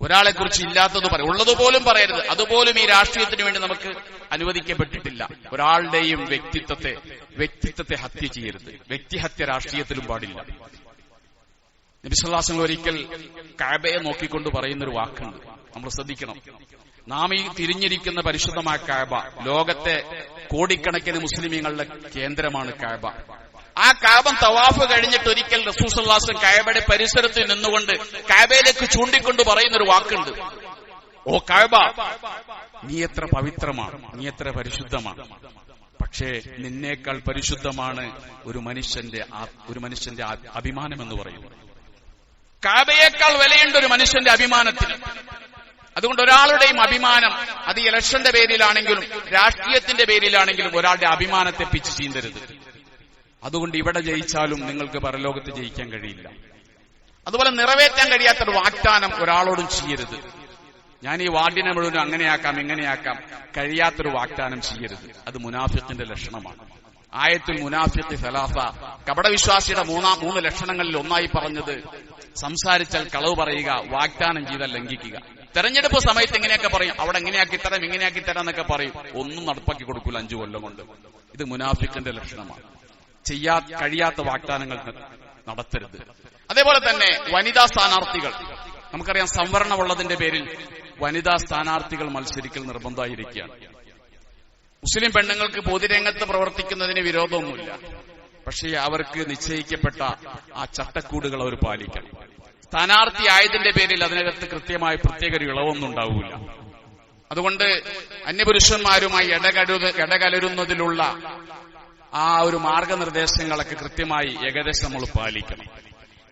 ഒരാളെ കുറിച്ച് ഇല്ലാത്തത് പറയും, ഉള്ളതുപോലും പറയരുത്. അതുപോലും ഈ രാഷ്ട്രീയത്തിന് വേണ്ടി നമുക്ക് അനുവദിക്കപ്പെട്ടിട്ടില്ല. ഒരാളുടെയും വ്യക്തിത്വത്തെ ഹത്യ ചെയ്യരുത്. വ്യക്തിഹത്യ രാഷ്ട്രീയത്തിലും പാടില്ല. നബി സല്ലല്ലാഹു അലൈഹി വസല്ലം ഒരിക്കൽ കഅബയെ നോക്കിക്കൊണ്ട് പറയുന്നൊരു വാക്കുണ്ട്, നമ്മൾ ശ്രദ്ധിക്കണം. നാം ഈ തിരിഞ്ഞിരിക്കുന്ന പരിശുദ്ധമായ കഅബ, ലോകത്തെ കോടിക്കണക്കിന് മുസ്ലിമീങ്ങളുടെ കേന്ദ്രമാണ് കഅബ. ആ കഅബ തവാഫ് കഴിഞ്ഞിട്ട് ഒരിക്കൽ റസൂൽ സല്ലല്ലാഹു അലൈഹി വസല്ലം കഅബയുടെ പരിസരത്ത് നിന്നുകൊണ്ട് കഅബയിലേക്ക് ചൂണ്ടിക്കൊണ്ട് പറയുന്നൊരു വാക്കുണ്ട്, ഓ കഅബ, നീ എത്ര പവിത്രമാണ്, നീ എത്ര പരിശുദ്ധമാണ്. പക്ഷേ നിന്നേക്കാൾ പരിശുദ്ധമാണ് ഒരു മനുഷ്യന്റെ അഭിമാനം എന്ന് പറയുന്നത്. കഅബയേക്കാൾ വിലയുണ്ട് ഒരു മനുഷ്യന്റെ അഭിമാനത്തിന്. അതുകൊണ്ട് ഒരാളുടെയും അഭിമാനം, അത് ഇലക്ഷന്റെ പേരിലാണെങ്കിലും രാഷ്ട്രീയത്തിന്റെ പേരിലാണെങ്കിലും, ഒരാളുടെ അഭിമാനത്തെ പിച്ച് ചീന്തരുത്. അതുകൊണ്ട് ഇവിടെ ജയിച്ചാലും നിങ്ങൾക്ക് പരലോകത്ത് ജയിക്കാൻ കഴിയില്ല. അതുപോലെ നിറവേറ്റാൻ കഴിയാത്തൊരു വാഗ്ദാനം ഒരാളോടും ചെയ്യരുത്. ഞാൻ ഈ വാർഡിനെ മുഴുവനും അങ്ങനെയാക്കാം ഇങ്ങനെയാക്കാം, കഴിയാത്തൊരു വാഗ്ദാനം ചെയ്യരുത്. അത് മുനാഫിഖിന്റെ ലക്ഷണമാണ്. ആയത്തുൽ മുനാഫിഖ് സലാസ, കപടവിശ്വാസിയുടെ മൂന്ന് ലക്ഷണങ്ങളിൽ ഒന്നായി പറഞ്ഞത് സംസാരിച്ചാൽ കളവ് പറയുക, വാഗ്ദാനം ചെയ്താൽ ലംഘിക്കുക. തെരഞ്ഞെടുപ്പ് സമയത്ത് ഇങ്ങനെയൊക്കെ പറയും, അവിടെ എങ്ങനെയാക്കി തരാം ഇങ്ങനെയാക്കി തരാം എന്നൊക്കെ പറയും, ഒന്നും നടപ്പാക്കി കൊടുക്കൂല 5 കൊല്ലം കൊണ്ട്. ഇത് മുനാഫിഖിന്റെ ലക്ഷണമാണ്. കഴിയാത്ത വാഗ്ദാനങ്ങൾ നടത്തരുത്. അതേപോലെ തന്നെ വനിതാ സ്ഥാനാർത്ഥികൾ, നമുക്കറിയാം സംവരണമുള്ളതിന്റെ പേരിൽ വനിതാ സ്ഥാനാർത്ഥികൾ മത്സരിക്കൽ നിർബന്ധമായിരിക്കുകയാണ്. മുസ്ലിം പെണ്ണുങ്ങൾക്ക് പൊതുരംഗത്ത് പ്രവർത്തിക്കുന്നതിന് വിരോധമൊന്നുമില്ല. പക്ഷേ അവർക്ക് നിശ്ചയിക്കപ്പെട്ട ആ ചട്ടക്കൂടുകൾ അവർ പാലിക്കണം. സ്ഥാനാർത്ഥി ആയതിന്റെ പേരിൽ അതിനകത്ത് കൃത്യമായി പ്രത്യേക ഒരു ഇളവൊന്നും ഉണ്ടാവില്ല. അതുകൊണ്ട് അന്യപുരുഷന്മാരുമായി ഇടകലരുന്നതിലുള്ള ആ ഒരു മാർഗനിർദ്ദേശങ്ങളൊക്കെ കൃത്യമായി ഏകദേശം നമ്മൾ പാലിക്കണം.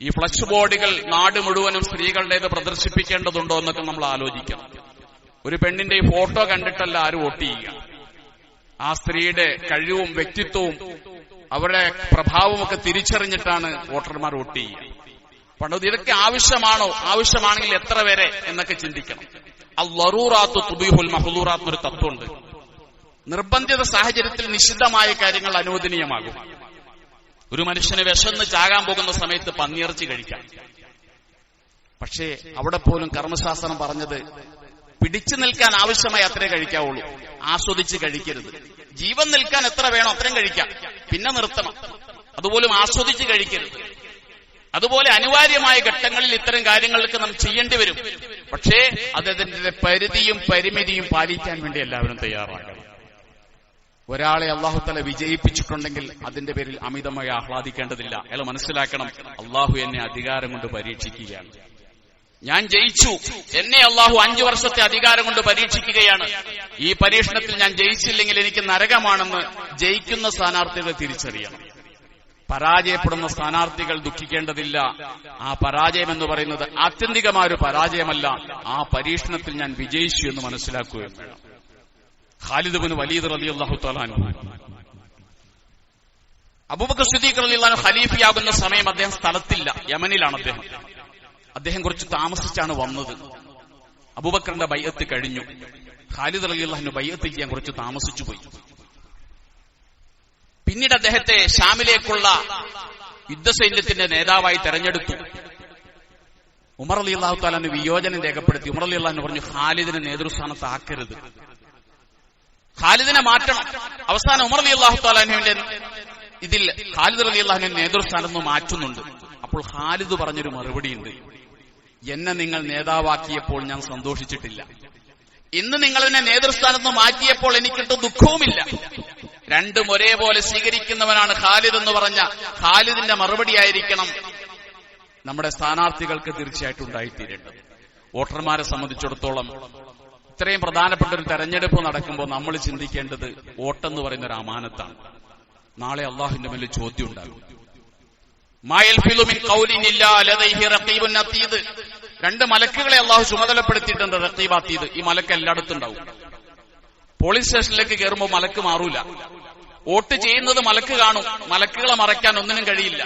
ഈ ഫ്ലക്സ് ബോർഡുകൾ നാട് മുഴുവനും സ്ത്രീകളുടേത് പ്രദർശിപ്പിക്കേണ്ടതുണ്ടോ എന്നൊക്കെ നമ്മൾ ആലോചിക്കണം. ഒരു പെണ്ണിന്റെ ഈ ഫോട്ടോ കണ്ടിട്ടല്ല ആരും വോട്ട് ചെയ്യുക. ആ സ്ത്രീയുടെ കഴിവും വ്യക്തിത്വവും അവരുടെ പ്രഭാവമൊക്കെ തിരിച്ചറിഞ്ഞിട്ടാണ് വോട്ടർമാർ വോട്ട് ചെയ്യുക. പണ്ട് ഇതൊക്കെ ആവശ്യമാണോ, ആവശ്യമാണെങ്കിൽ എത്ര വരെ എന്നൊക്കെ ചിന്തിക്കണം. അൽ-ളറൂറാത്തു തുബീഹുൽ മഹ്ദൂറാത്ത് എന്നൊരു തത്വമുണ്ട്. നിർബന്ധിത സാഹചര്യത്തിൽ നിഷിദ്ധമായ കാര്യങ്ങൾ അനുവദനീയമാകും. ഒരു മനുഷ്യന് വിശന്ന് ചാകാൻ പോകുന്ന സമയത്ത് പന്നിയിറച്ചി കഴിക്കാം. പക്ഷേ അവിടെ പോലും കർമ്മശാസ്ത്രം പറഞ്ഞത് പിടിച്ചു നിൽക്കാൻ ആവശ്യമായി അത്രേ കഴിക്കാവുള്ളൂ, ആസ്വദിച്ച് കഴിക്കരുത്. ജീവൻ നിൽക്കാൻ എത്ര വേണോ അത്രയും കഴിക്കാം, പിന്നെ നിർത്തണം. അതുപോലും ആസ്വദിച്ച് കഴിക്കരുത്. അതുപോലെ അനിവാര്യമായ ഘട്ടങ്ങളിൽ ഇത്തരം കാര്യങ്ങൾക്ക് നാം ചെയ്യേണ്ടി വരും. പക്ഷേ അതിന്റെ പരിധിയും പരിമിതിയും പാലിക്കാൻ വേണ്ടി എല്ലാവരും തയ്യാറാകണം. ഒരാളെ അള്ളാഹു തആല വിജയിപ്പിച്ചിട്ടുണ്ടെങ്കിൽ അതിന്റെ പേരിൽ അമിതമായി ആഹ്ലാദിക്കേണ്ടതില്ല. അയാൾ മനസ്സിലാക്കണം, അള്ളാഹു എന്നെ അധികാരം കൊണ്ട് പരീക്ഷിക്കുകയാണ്. ഞാൻ ജയിച്ചു, എന്നെ അള്ളാഹു 5 വർഷത്തെ അധികാരം കൊണ്ട് പരീക്ഷിക്കുകയാണ്. ഈ പരീക്ഷണത്തിൽ ഞാൻ ജയിച്ചില്ലെങ്കിൽ എനിക്ക് നരകമാണെന്ന് ജയിക്കുന്ന സ്ഥാനാർത്ഥികൾ തിരിച്ചറിയണം. പരാജയപ്പെടുന്ന സ്ഥാനാർത്ഥികൾ ദുഃഖിക്കേണ്ടതില്ല. ആ പരാജയം എന്ന് പറയുന്നത് ആത്യന്തികമായ ഒരു പരാജയമല്ല, ആ പരീക്ഷണത്തിൽ ഞാൻ വിജയിച്ചു എന്ന് മനസ്സിലാക്കുകയും വേണം. ഖാലിദ് ഇബ്നു വലീദ് റളിയല്ലാഹു തആല അൻഹു, അബൂബക്കർ സിദ്ദീഖ് റളിയല്ലാഹു അൻഹു ഖലീഫയാകുന്ന സമയം അദ്ദേഹം സ്ഥലത്തില്ല, യമനിലാണ് അദ്ദേഹം കുറച്ച് താമസിച്ചാണ് വന്നത്. അബൂബക്കറിന്റെ ബൈഅത്ത് കഴിഞ്ഞു. ഖാലിദ് റളിയല്ലാഹു അൻഹു ബൈഅത്ത് ചെയ്യാൻ കുറച്ച് താമസിച്ചു പോയി. പിന്നീട് അദ്ദേഹത്തെ ഷാമിലേക്കുള്ള യുദ്ധസൈന്യത്തിന്റെ നേതാവായി തെരഞ്ഞെടുത്തു. ഉമർ റളിയല്ലാഹു തആല വിയോജനം രേഖപ്പെടുത്തി. ഉമർ റളിയല്ലാഹു അൻഹു പറഞ്ഞു, ഖാലിദിനെ നേതൃസ്ഥാനത്ത് ആക്കരുത്, ഖാലിദിനെ മാറ്റണം. അവസാനം ഉമർ റളിയല്ലാഹു തആല അൻഹുവിന്റെ ഇതിൽ ഖാലിദ് റളിയല്ലാഹു അൻഹു നേതൃസ്ഥാനത്ത് മാറ്റുന്നുണ്ട്. അപ്പോൾ ഖാലിദ് പറഞ്ഞൊരു മറുപടിയുണ്ട്, എന്നെ നിങ്ങൾ നേതാവാക്കിയപ്പോൾ ഞാൻ സന്തോഷിച്ചിട്ടില്ല, ഇന്ന് നിങ്ങൾ എന്നെ നേതൃസ്ഥാനത്ത് മാറ്റിയപ്പോൾ എനിക്കിട്ട് ദുഃഖവുമില്ല. രണ്ടും ഒരേപോലെ സ്വീകരിക്കുന്നവനാണ് ഖാലിദ് എന്ന് പറഞ്ഞ ഖാലിദിന്റെ മറുപടിയായിരിക്കണം നമ്മുടെ സ്ഥാനാർത്ഥികൾക്ക് തീർച്ചയായിട്ടും ഉണ്ടായിത്തീരേണ്ടത്. വോട്ടർമാരെ സംബന്ധിച്ചിടത്തോളം ഇത്രയും പ്രധാനപ്പെട്ട ഒരു തെരഞ്ഞെടുപ്പ് നടക്കുമ്പോൾ നമ്മൾ ചിന്തിക്കേണ്ടത് വോട്ടെന്ന് പറയുന്ന ഒരു അമാനത്താണ്. നാളെ അള്ളാഹുവിന്റെ മേൽ ചോദ്യം ഉണ്ടാകും. രണ്ട് മലക്കുകളെ അള്ളാഹു ചുമതലപ്പെടുത്തിയിട്ടുണ്ട്, റഖീബ് അതീദ്. ഈ മലക്ക് എല്ലായിടത്തും ഉണ്ടാവും. പോലീസ് സ്റ്റേഷനിലേക്ക് കയറുമ്പോൾ മലക്ക് മാറൂല. വോട്ട് ചെയ്യുന്നത് മലക്ക് കാണും. മലക്കുകളെ മറയ്ക്കാൻ ഒന്നിനും കഴിയില്ല.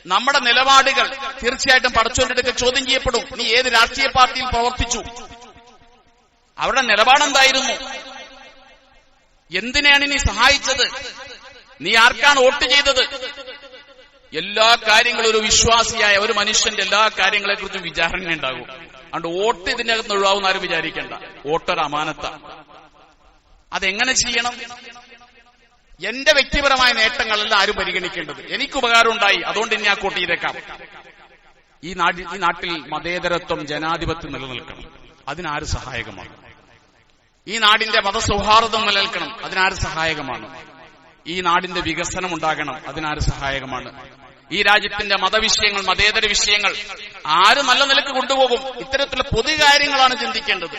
നമ്മുടെ നിലപാടുകൾ തീർച്ചയായിട്ടും പടച്ചോന്റെ ചോദ്യം ചെയ്യപ്പെടും. നീ ഏത് രാഷ്ട്രീയ പാർട്ടിയിൽ പ്രവർത്തിച്ചു? അവരുടെ നിലപാടെന്തായിരുന്നു? എന്തിനാണ് നീ സഹായിച്ചത്? നീ ആർക്കാണ് വോട്ട് ചെയ്തത്? എല്ലാ കാര്യങ്ങളും ഒരു വിശ്വാസിയായ ഒരു മനുഷ്യന്റെ എല്ലാ കാര്യങ്ങളെക്കുറിച്ചും വിചാരണ ഉണ്ടാകും. അതുകൊണ്ട് വോട്ട് ഇതിനകത്ത് ഒഴിവാകുന്ന ആരും വിചാരിക്കേണ്ട. വോട്ടൊരു അമാനത്താണ്. അതെങ്ങനെ ചെയ്യണം? എന്റെ വ്യക്തിപരമായ നേട്ടങ്ങളല്ല ആരും പരിഗണിക്കേണ്ടത്. എനിക്ക് ഉപകാരം ഉണ്ടായി, അതുകൊണ്ട് ഇനി ആ വോട്ട് ചെയ്തേക്കാം. ഈ നാട്ടിൽ മതേതരത്വം, ജനാധിപത്യം നിലനിൽക്കണം, അതിനാര് സഹായകമാണ്? ഈ നാടിന്റെ മതസൗഹാർദ്ദം നിലനിൽക്കണം, അതിനാര് സഹായകമാണ്? ഈ നാടിന്റെ വികസനം ഉണ്ടാകണം, അതിനാര് സഹായകമാണ്? ഈ രാജ്യത്തിന്റെ മതവിഷയങ്ങൾ, മതേതര വിഷയങ്ങൾ ആര് നല്ല നിലക്ക് കൊണ്ടുപോകും? ഇത്തരത്തിലുള്ള പൊതുകാര്യങ്ങളാണ് ചിന്തിക്കേണ്ടത്.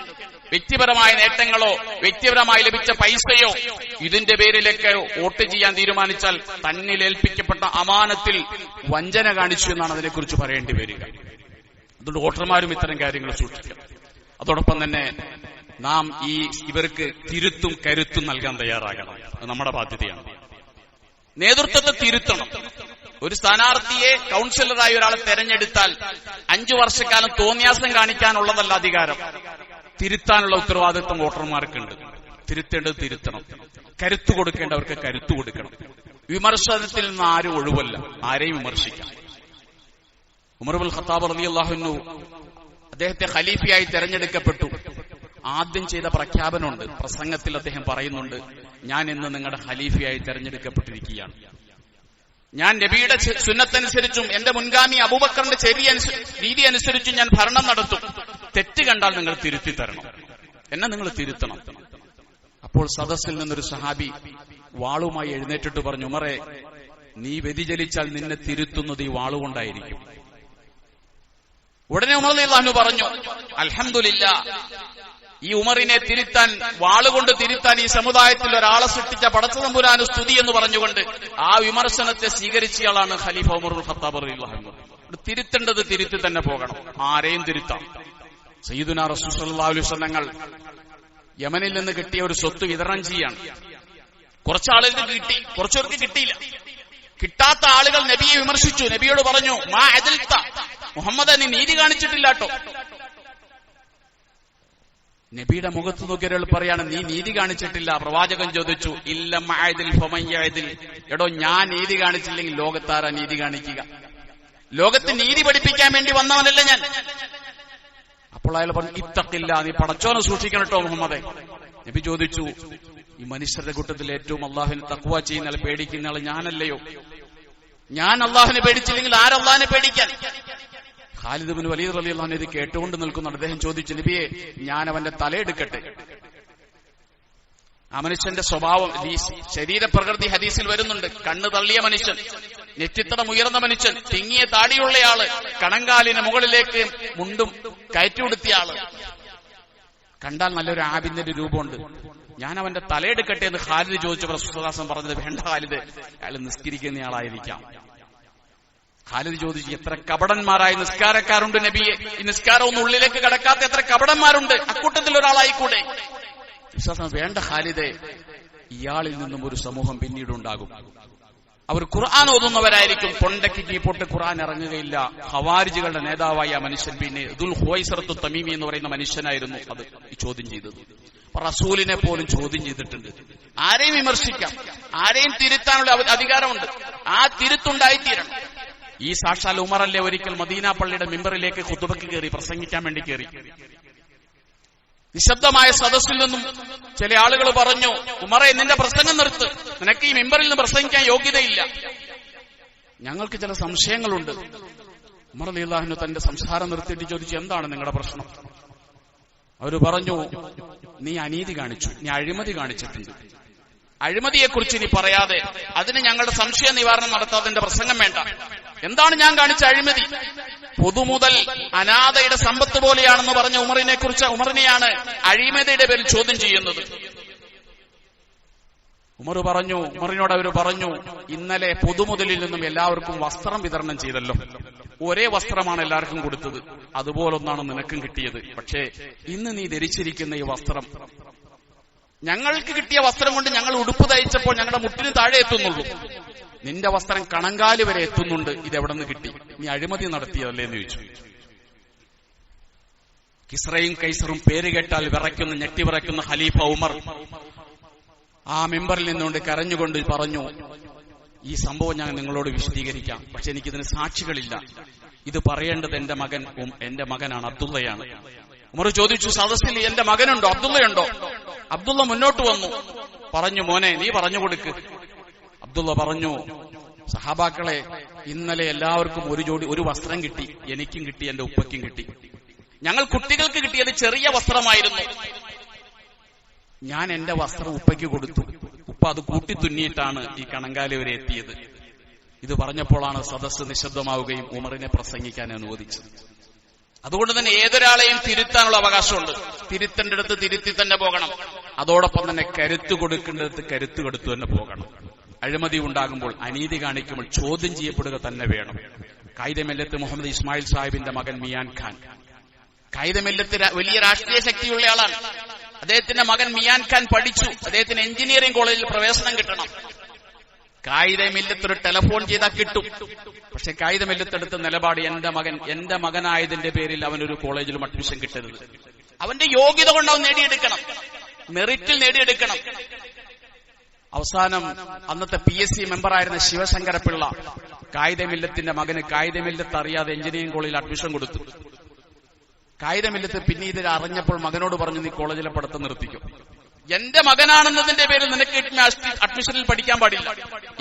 വ്യക്തിപരമായ നേട്ടങ്ങളോ വ്യക്തിപരമായി ലഭിച്ച പൈസയോ ഇതിന്റെ പേരിലൊക്കെ വോട്ട് ചെയ്യാൻ തീരുമാനിച്ചാൽ തന്നിലേൽപ്പിക്കപ്പെട്ട അമാനത്തിൽ വഞ്ചന കാണിച്ചു എന്നാണ് അതിനെക്കുറിച്ച് പറയേണ്ടി വരിക. അതുകൊണ്ട് വോട്ടർമാരും ഇത്തരം കാര്യങ്ങൾ സൂക്ഷിക്കണം. അതോടൊപ്പം തന്നെ നാം ഇവർക്ക് തിരുത്തും കരുത്തും നൽകാൻ തയ്യാറാകണം. അത് നമ്മുടെ ബാധ്യതയാണ്. നേതൃത്വത്തെ തിരുത്തണം. ഒരു സ്ഥാനാർത്ഥിയെ കൌൺസിലറായി ഒരാളെ തെരഞ്ഞെടുത്താൽ 5 വർഷക്കാലം തോന്നിയാസം കാണിക്കാനുള്ളതല്ല അധികാരം. തിരുത്താനുള്ള ഉത്തരവാദിത്വം വോട്ടർമാർക്കുണ്ട്. തിരുത്തേണ്ടത് തിരുത്തണം. കരുത്തു കൊടുക്കേണ്ടവർക്ക് കരുത്തു കൊടുക്കണം. വിമർശനത്തിൽ നിന്ന് ആരും ഒഴിവല്ല, ആരെയും വിമർശിക്കാം. ഉമർ ഇബ്നുൽ ഖത്താബ് റളിയല്ലാഹു അൻഹു അദ്ദേഹത്തെ ഖലീഫയായി തെരഞ്ഞെടുക്കപ്പെട്ടു. ആദ്യം ചെയ്ത പ്രഖ്യാപനമുണ്ട്. പ്രസംഗത്തിൽ അദ്ദേഹം പറയുന്നുണ്ട്, ഞാൻ ഇന്ന് നിങ്ങളുടെ ഖലീഫയായി തെരഞ്ഞെടുക്കപ്പെട്ടിരിക്കുകയാണ്. ഞാൻ നബിയുടെ സുന്നത്തനുസരിച്ചും എന്റെ മുൻഗാമി അബൂബക്കറിന്റെ രീതി അനുസരിച്ചും ഞാൻ ഭരണം നടത്തും. തെറ്റ് കണ്ടാൽ നിങ്ങൾ തിരുത്തി തരണം, എന്നെ നിങ്ങൾ തിരുത്തണം. അപ്പോൾ സദസ്സിൽ നിന്നൊരു സഹാബി വാളുമായി എഴുന്നേറ്റിട്ട് പറഞ്ഞു, ഉമറെ, നീ വ്യതിചലിച്ചാൽ നിന്നെ തിരുത്തുന്നത് ഈ വാളുകൊണ്ടായിരിക്കും. ഉടനെ ഉമർ റളിയല്ലാഹു അൻഹു പറഞ്ഞു, അൽഹംദുലില്ലാഹ്, ഈ ഉമറിനെ തിരുത്താൻ, വാളുകൊണ്ട് തിരുത്താൻ ഈ സമുദായത്തിൽ ഒരാളെ സൃഷ്ടിച്ച പടച്ചതമ്പുരാന് സ്തുതി എന്ന് പറഞ്ഞുകൊണ്ട് ആ വിമർശനത്തെ സ്വീകരിച്ചയാളാണ് ഖലീഫ ഉമർ ഇബ്നുൽ ഖത്താബ് റളിയല്ലാഹു അൻഹു. തിരുത്തേണ്ടത് തിരുത്തി തന്നെ പോകണം, ആരെയും തിരുത്താം. സയ്യിദുനാ റസൂൽ സല്ലല്ലാഹു അലൈഹി വസല്ലം യമനിൽ നിന്ന് കിട്ടിയ ഒരു സ്വത്ത് വിതരണം ചെയ്യാണ്. കുറച്ചാളുകൾക്ക് കിട്ടി, കുറച്ചുപേർക്ക് കിട്ടിയില്ല. കിട്ടാത്ത ആളുകൾ നബിയെ വിമർശിച്ചു. നബിയോട് പറഞ്ഞു, മാ അദൽത, മുഹമ്മദ് നീ നീതി കാണിച്ചിട്ടില്ലാട്ടോ. നബിയുടെ മുഖത്ത് നോക്കിയൊരാൾ പറയാണ്, നീ നീതി കാണിച്ചിട്ടില്ല. പ്രവാചകൻ ചോദിച്ചു, ഇല്ല മഅദിൽ ഫമയ്യദിൽ, എടോ ഞാൻ നീതി കാണിച്ചില്ലെങ്കിൽ ലോകത്താരാ നീതി കാണിക്കുക? ലോകത്ത് നീതി പഠിപ്പിക്കാൻ വേണ്ടി വന്നവനല്ല ഞാൻ. അപ്പോൾ അയാൾ പറഞ്ഞു, ഇത്തഖില്ല, നീ പടച്ചോനെ സൂക്ഷിക്കണം കേട്ടോ മുഹമ്മദേ. നബി ചോദിച്ചു, ഈ മനുഷ്യരുടെ കൂട്ടത്തിൽ ഏറ്റവും അള്ളാഹുവിനെ തഖ്വ ചെയ്യുന്ന ആൾ, പേടിക്കുന്ന ആൾ ഞാനല്ലയോ? ഞാൻ അള്ളാഹുവിനെ പേടിച്ചില്ലെങ്കിൽ ആരല്ലാഹിനെ പേടിക്കാൻ? ഖാലിദ് ഇബ്നു വലീദ് റളിയല്ലാഹു അൻഹു ഇത് കേട്ടുകൊണ്ട് നിൽക്കുന്നുണ്ട്. അദ്ദേഹം ചോദിച്ചു, നബിയെ, ഞാൻ അവന്റെ തലയെടുക്കട്ടെ? ആ മനുഷ്യന്റെ സ്വഭാവം, ശരീരപ്രകൃതി ഹദീസിൽ വരുന്നുണ്ട്. കണ്ണ് തള്ളിയ മനുഷ്യൻ, നെറ്റിത്തടം ഉയർന്ന മനുഷ്യൻ, തിങ്ങിയ താടിയുള്ളയാള്, കണങ്കാലിന് മുകളിലേക്ക് മുണ്ടും കയറ്റിവിടുത്തിയ ആള്. കണ്ടാൽ നല്ലൊരു ആബിദിന്റെ രൂപമുണ്ട്. ഞാൻ അവന്റെ തലയെടുക്കട്ടെ എന്ന് ഖാലിദ് ചോദിച്ചപ്പോൾ റസൂലുള്ളാഹി പറഞ്ഞത്, വേണ്ട ഖാലിദ്, അയാൾ നിസ്കരിക്കുന്നയാളായിരിക്കാം. ഖാലിദ് ചോദിച്ചു, എത്ര കപടന്മാരായ നിസ്കാരക്കാരുണ്ട് നബിയെ, ഈ നിസ്കാരം ഒന്നും ഉള്ളിലേക്ക് കടക്കാത്ത എത്ര കപടന്മാരുണ്ട്, അക്കൂട്ടത്തിൽ ഒരാളായിക്കൂടെ? വിശ്വാസം, വേണ്ട ഖാലിദേ, ഇയാളിൽ നിന്നും ഒരു സമൂഹം പിന്നീടുണ്ടാകും. അവർ ഖുർആൻ ഓതുന്നവരായിരിക്കും. തൊണ്ടയ്ക്ക് കീഴ്പോട്ട് ഖുർആൻ ഇറങ്ങുകയില്ല. ഖവാരിജുകളുടെ നേതാവായ ആ മനുഷ്യൻ പിന്നെ ദുൽ ഖുവൈസറത്തു തമീമി എന്ന് പറയുന്ന മനുഷ്യനായിരുന്നു അത് ഈ ചോദ്യം ചെയ്തത്. റസൂലിനെ പോലും ചോദ്യം ചെയ്തിട്ടുണ്ട്. ആരെയും വിമർശിക്കാം, ആരെയും തിരുത്താനുള്ള അധികാരമുണ്ട്. ആ തിരുത്തുണ്ടായിത്തീരണം. ഈ സാക്ഷാൽ ഉമറല്ലേ ഒരിക്കൽ മദീന പള്ളിയുടെ മിമ്പറിലേക്ക് ഖുതുബയ്ക്ക് കയറി, പ്രസംഗിക്കാൻ വേണ്ടി കയറി. നിശബ്ദമായ സദസ്സിൽ നിന്നും ചില ആളുകൾ പറഞ്ഞു, ഉമറെ, നിന്റെ പ്രസംഗം നിർത്ത്, നിനക്ക് ഈ മിമ്പറിൽ നിന്ന് പ്രസംഗിക്കാൻ യോഗ്യതയില്ല, ഞങ്ങൾക്ക് ചില സംശയങ്ങളുണ്ട്. ഉമർ റളിയല്ലാഹു അൻഹു തന്റെ സംസാരം നിർത്തിയിട്ട് ചോദിച്ചു, എന്താണ് നിങ്ങളുടെ പ്രശ്നം? അവര് പറഞ്ഞു, നീ അനീതി കാണിച്ചു, നീ അഴിമതി കാണിച്ചിട്ടുണ്ട്. അഴിമതിയെക്കുറിച്ച് ഇനി പറയാതെ അതിന് ഞങ്ങളുടെ സംശയ നിവാരണം നടത്താതെ എന്റെ പ്രസംഗം വേണ്ട. എന്താണ് ഞാൻ കാണിച്ച അഴിമതി? പൊതുമുതൽ അനാഥയുടെ സമ്പത്ത് പോലെയാണെന്ന് പറഞ്ഞ ഉമറിനെയാണ് അഴിമതിയുടെ പേരിൽ ചോദ്യം ചെയ്യുന്നത്. ഉമറിനോട് അവർ പറഞ്ഞു, ഇന്നലെ പൊതുമുതലിൽ നിന്നും എല്ലാവർക്കും വസ്ത്രം വിതരണം ചെയ്തല്ലോ, ഒരേ വസ്ത്രമാണ് എല്ലാവർക്കും കൊടുത്തത്, അതുപോലൊന്നാണ് നിനക്കും കിട്ടിയത്. പക്ഷേ ഇന്ന് നീ ധരിച്ചിരിക്കുന്ന ഈ വസ്ത്രം, ഞങ്ങൾക്ക് കിട്ടിയ വസ്ത്രം കൊണ്ട് ഞങ്ങൾ ഉടുപ്പ് തയ്ച്ചപ്പോൾ ഞങ്ങളുടെ മുട്ടിന് താഴെ എത്തുന്നുള്ളൂ, നിന്റെ വസ്ത്രം കണങ്കാല് വരെ എത്തുന്നുണ്ട്, ഇതെവിടെ നിന്ന് കിട്ടി? നീ അഴിമതി നടത്തിയതല്ലേ എന്ന് ചോദിച്ചു. കിസ്റയും കൈസറും പേര് കേട്ടാൽ വിറയ്ക്കുന്ന, ഞെട്ടിവിറയ്ക്കുന്ന ഖലീഫ ഉമർ ആ മെമ്പറിൽ നിന്നുകൊണ്ട് കരഞ്ഞുകൊണ്ട് പറഞ്ഞു, ഈ സംഭവം ഞാൻ നിങ്ങളോട് വിശദീകരിക്കാം, പക്ഷെ എനിക്കിതിന് സാക്ഷികളില്ല, ഇത് പറയേണ്ടത് എന്റെ മകനാണ്, അബ്ദുള്ളയാണ്. ഉമർ ചോദിച്ചു, സദസ്സിൽ എന്റെ മകനുണ്ടോ, അബ്ദുള്ളയുണ്ടോ? അബ്ദുള്ള മുന്നോട്ട് വന്നു, പറഞ്ഞു, മോനെ നീ പറഞ്ഞു കൊടുക്ക്. അബ്ദുള്ള പറഞ്ഞു, സഹാബാക്കളെ, ഇന്നലെ എല്ലാവർക്കും ഒരു വസ്ത്രം കിട്ടി, എനിക്കും കിട്ടി, എന്റെ ഉപ്പയ്ക്കും കിട്ടി. ഞങ്ങൾ കുട്ടികൾക്ക് കിട്ടിയത് ചെറിയ വസ്ത്രമായിരുന്നു. ഞാൻ എന്റെ വസ്ത്രം ഉപ്പയ്ക്ക് കൊടുത്തു, ഉപ്പ അത് കൂട്ടി തുന്നിയിട്ടാണ് ഈ കണങ്കാല് വരെ എത്തിയത്. ഇത് പറഞ്ഞപ്പോഴാണ് സദസ്സ് നിശബ്ദമാവുകയും ഉമറിനെ പ്രസംഗിക്കാൻ അനുവദിച്ചത്. അതുകൊണ്ട് തന്നെ ഏതൊരാളെയും തിരുത്താനുള്ള അവകാശമുണ്ട്. തിരുത്തേണ്ടടുത്ത് തിരുത്തി തന്നെ പോകണം. അതോടൊപ്പം തന്നെ കരുത്ത് കൊടുക്കേണ്ടടുത്ത് കരുത്ത് കൊടുത്തു തന്നെ പോകണം. അഴിമതി ഉണ്ടാകുമ്പോൾ, അനീതി കാണിക്കുമ്പോൾ ചോദ്യം ചെയ്യപ്പെടുക തന്നെ വേണം. കായിദമില്ലത്ത് മുഹമ്മദ് ഇസ്മായിൽ സാഹിബിന്റെ മകൻ മിയാൻ ഖാൻ, കായിദമില്ലത്ത് വലിയ രാഷ്ട്രീയ ശക്തിയുള്ള ആളാണ്. അദ്ദേഹത്തിന്റെ മകൻ മിയാൻ ഖാൻ പഠിച്ചു. അദ്ദേഹത്തിന് എഞ്ചിനീയറിംഗ് കോളേജിൽ പ്രവേശനം കിട്ടണം. കായിദമില്ലത്തൊരു ടെലിഫോൺ ചെയ്താൽ കിട്ടും. പക്ഷെ കായിദമില്ലത്തെടുത്ത നിലപാട്, എന്റെ മകനായതിന്റെ പേരിൽ അവനൊരു കോളേജിലും അഡ്മിഷൻ കിട്ടരുത്. അവന്റെ യോഗ്യത കൊണ്ട് അവൻ നേടിയെടുക്കണം, മെറിറ്റിൽ നേടിയെടുക്കണം. അവസാനം അന്നത്തെ PSC മെമ്പറായിരുന്ന ശിവശങ്കരപിള്ള കായിദമില്ലത്തിന്റെ മകന് കായിദമില്ലത്ത് അറിയാതെ എഞ്ചിനീയറിംഗ് കോളേജിൽ അഡ്മിഷൻ കൊടുത്തു. കായിദമില്ലത്ത് പിന്നീട് അറിഞ്ഞപ്പോൾ മകനോട് പറഞ്ഞു, നീ കോളേജിലെ പഠിത്തം നിർത്തിക്കും, എന്റെ മകനാണെന്നതിന്റെ പേരിൽ നിനക്ക് അഡ്മിഷനിൽ പഠിക്കാൻ പാടില്ല,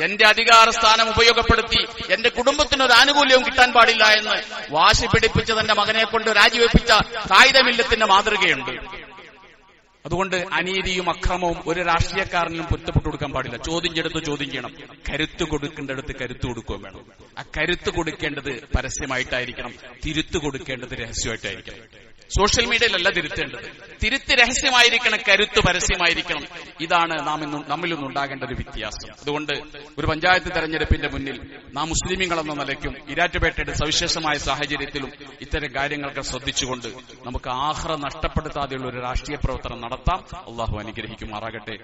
എന്റെ അധികാര സ്ഥാനം ഉപയോഗപ്പെടുത്തി എന്റെ കുടുംബത്തിനൊരു ആനുകൂല്യവും കിട്ടാൻ പാടില്ല എന്ന് വാശി പിടിപ്പിച്ച് തന്റെ മകനെ കൊണ്ട് രാജിവെപ്പിച്ച കായിദമില്ലത്തിന്റെ മാതൃകയുണ്ട്. അതുകൊണ്ട് അനീതിയും അക്രമവും ഒരു രാഷ്ട്രീയക്കാരനും പൊരുത്തപ്പെട്ടു കൊടുക്കാൻ പാടില്ല. ചോദ്യം ചെയ്യണം. കരുത്ത് കൊടുക്കേണ്ടടുത്ത് കരുത്ത് കൊടുക്കുകയും വേണം. ആ കരുത്ത് കൊടുക്കേണ്ടത് പരസ്യമായിട്ടായിരിക്കണം, തിരുത്ത് കൊടുക്കേണ്ടത് രഹസ്യമായിട്ടായിരിക്കണം. സോഷ്യൽ മീഡിയയിലല്ല തിരുത്തേണ്ടത്. തിരുത്ത് രഹസ്യമായിരിക്കണം, കരുത്ത് പരസ്യമായിരിക്കണം. ഇതാണ് നമ്മിൽ നിന്നുണ്ടാകേണ്ട ഒരു വ്യത്യാസം. അതുകൊണ്ട് ഒരു പഞ്ചായത്ത് തെരഞ്ഞെടുപ്പിന്റെ മുന്നിൽ നാം മുസ്ലിമീങ്ങളെന്ന നിലയ്ക്കും ഈരാറ്റുപേട്ടയുടെ സവിശേഷമായ സാഹചര്യത്തിലും ഇത്തരം കാര്യങ്ങൾക്ക് ശ്രദ്ധിച്ചുകൊണ്ട് നമുക്ക് ആഖിറ നഷ്ടപ്പെടുത്താതെയുള്ള ഒരു രാഷ്ട്രീയ പ്രവർത്തനം നടത്താം. അള്ളാഹു അനുഗ്രഹിക്കുമാറാകട്ടെ.